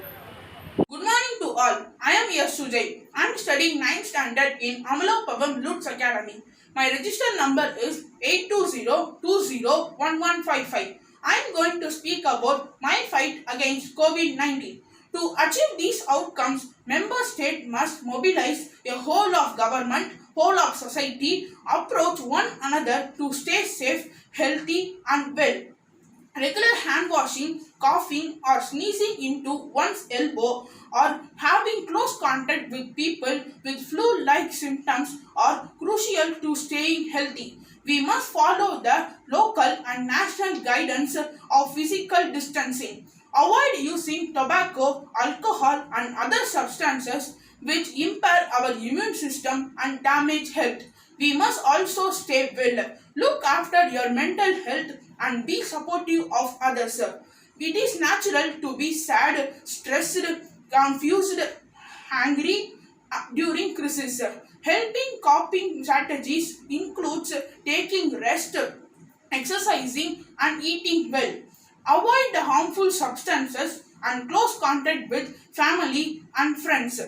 Good morning to all. I am here Sujay. I am studying 9th standard in Amalapavam Lutz Academy. My register number is 820201155. I am going to speak about my fight against COVID-19. To achieve these outcomes, member state must mobilize a whole of government, whole of society, approach one another to stay safe, healthy and well. Regular hand washing, coughing or sneezing into one's elbow or having close contact with people with flu-like symptoms are crucial to staying healthy. We must follow the local and national guidance of physical distancing. Avoid using tobacco, alcohol and other substances which impair our immune system and damage health. We must also stay well. Look after your mental health and be supportive of others. It is natural to be sad, stressed, confused, angry during crisis. Helping coping strategies includes taking rest, exercising and eating well. Avoid the harmful substances and close contact with family and friends.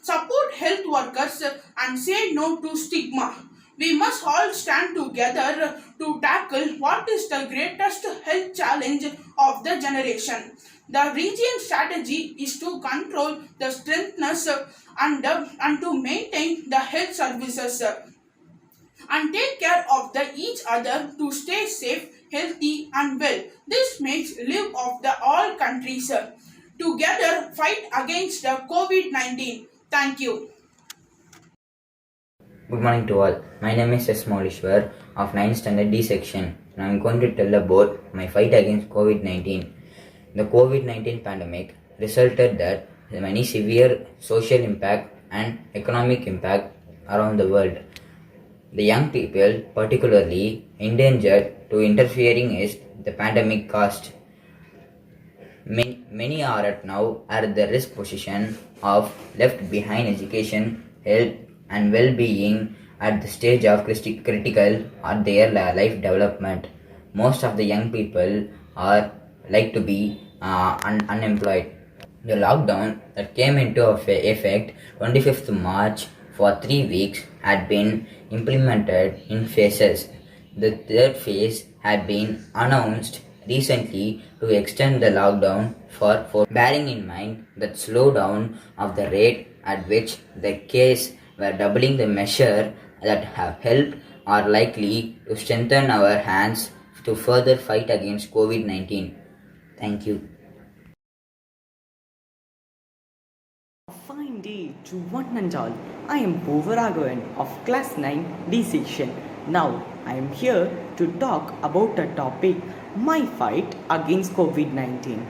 Support health workers and say no to stigma. We must all stand together to tackle what is the greatest health challenge of the generation. The region strategy is to control the strengthness and to maintain the health services and take care of each other to stay safe, healthy and well. This makes live of the all countries. Together fight against the COVID-19. Thank you. Good morning to all. My name is S. Maulishwar of 9th Standard D section and I am going to tell about my fight against COVID-19. The COVID-19 pandemic resulted that many severe social impact and economic impact around the world. The young people, particularly endangered to interfering is the pandemic caused. Many are at the risk position of left behind education, health and well-being at the stage of critical at their life development. Most of the young people are like to be unemployed. The lockdown that came into effect 25th March for 3 weeks had been implemented in phases. The third phase had been announced recently to extend the lockdown for bearing in mind that slowdown of the rate at which the case were doubling the measure that have helped are likely to strengthen our hands to further fight against COVID-19. Thank you. Fine day to one and all. I am Bovaragovan of class 9 D section. Now I am here to talk about a topic, my fight against COVID-19.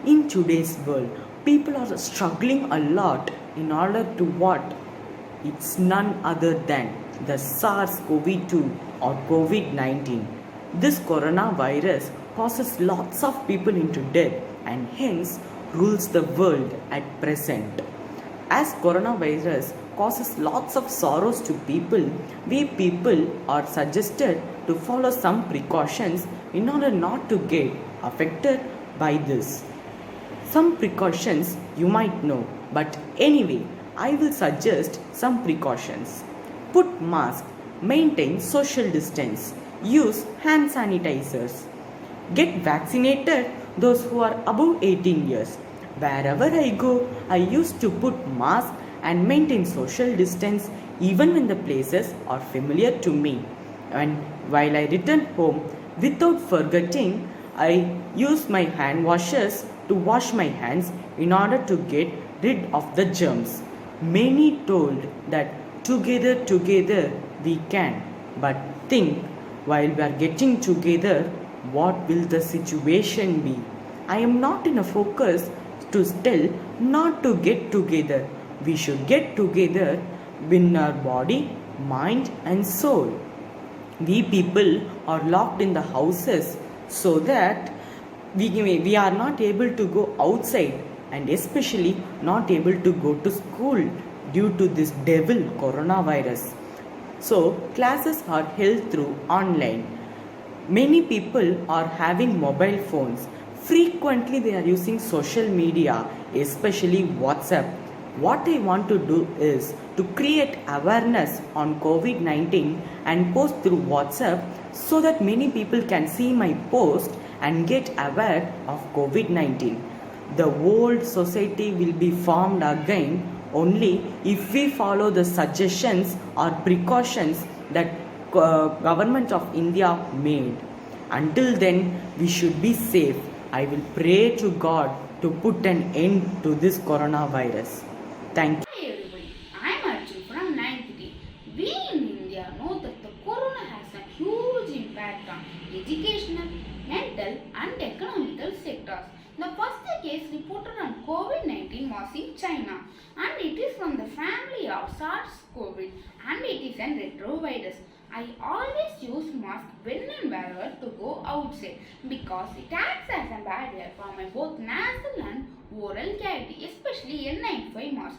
In today's world, people are struggling a lot in order to what? It's none other than the SARS-CoV-2 or COVID-19. This coronavirus causes lots of people into death and hence rules the world at present. As coronavirus causes lots of sorrows to people, we people are suggested to follow some precautions in order not to get affected by this. Some precautions you might know, but anyway, I will suggest some precautions. Put mask, maintain social distance, use hand sanitizers. Get vaccinated those who are above 18 years. Wherever I go, I used to put mask and maintain social distance even when the places are familiar to me. And while I return home, without forgetting, I use my hand washers to wash my hands in order to get rid of the germs. Many told that together we can, but think while we are getting together, what will the situation be? I am not in a focus to tell not to get together. We should get together in our body, mind and soul. We people are locked in the houses so that we are not able to go outside and especially not able to go to school due to this devil coronavirus. So classes are held through online. Many people are having mobile phones. Frequently they are using social media, especially WhatsApp. What I want to do is to create awareness on COVID-19 and post through WhatsApp so that many people can see my post and get aware of COVID-19. The old society will be formed again only if we follow the suggestions or precautions that government of India made. Until then, we should be safe. I will pray to God to put an end to this coronavirus. Thank you. Hi everybody, I am Arjun from 9th D. We in India know that the corona has a huge impact on educational, mental and economical sectors. The first case reported on COVID-19 was in China and it is from the family of SARS-CoV and it is a retrovirus. I always use mask when and wherever to go outside because it acts as a barrier for my both nasal and oral cavity, especially N95 mask.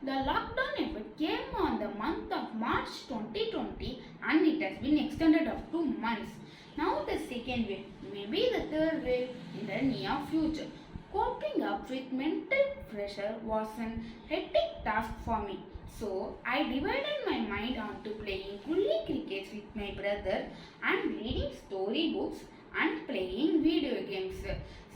The lockdown effect came on the month of March 2020 and it has been extended up to months. Now the second wave, maybe the third wave in the near future. Coping up with mental pressure was an hectic task for me. So I divided my mind onto playing gully cricket with my brother and reading storybooks and playing video games.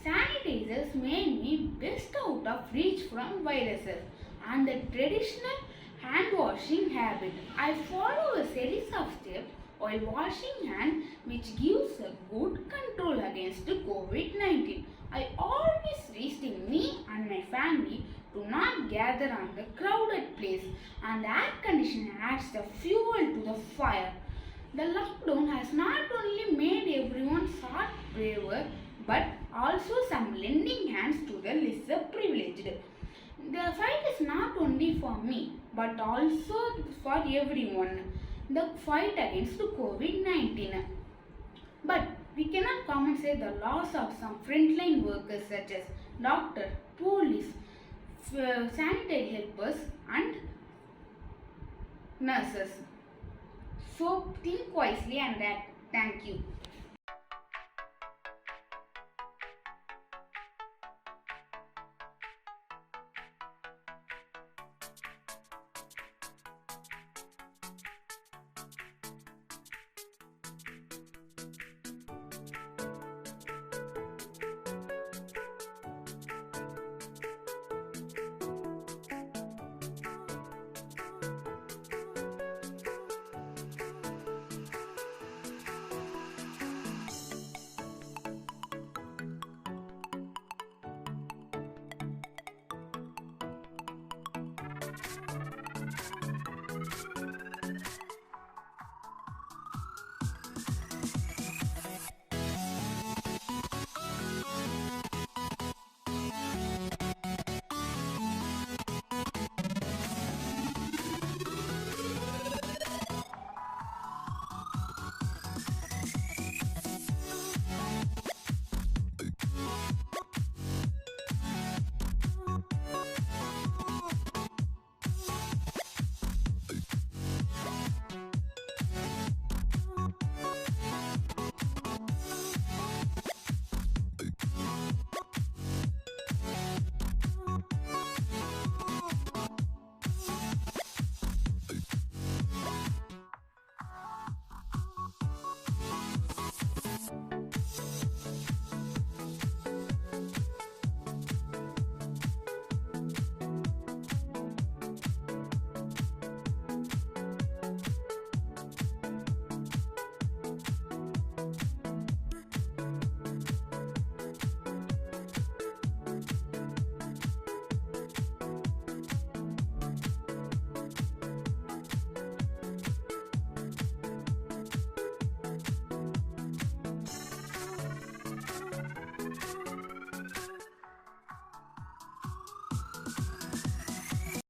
Sanitizers made me best out of reach from viruses and the traditional hand washing habit. I follow a series of steps while washing hands which gives a good control against COVID-19. I always restrain me and my family to not gather on the crowded place and the air conditioner adds the fuel to the fire. The lockdown has not only made everyone somewhat braver but also some lending hands to the lesser privileged. The fight is not only for me but also for everyone. The fight against COVID-19. But we cannot compensate the loss of some frontline workers such as doctor, police, sanitary helpers and nurses. So think wisely and act. Thank you.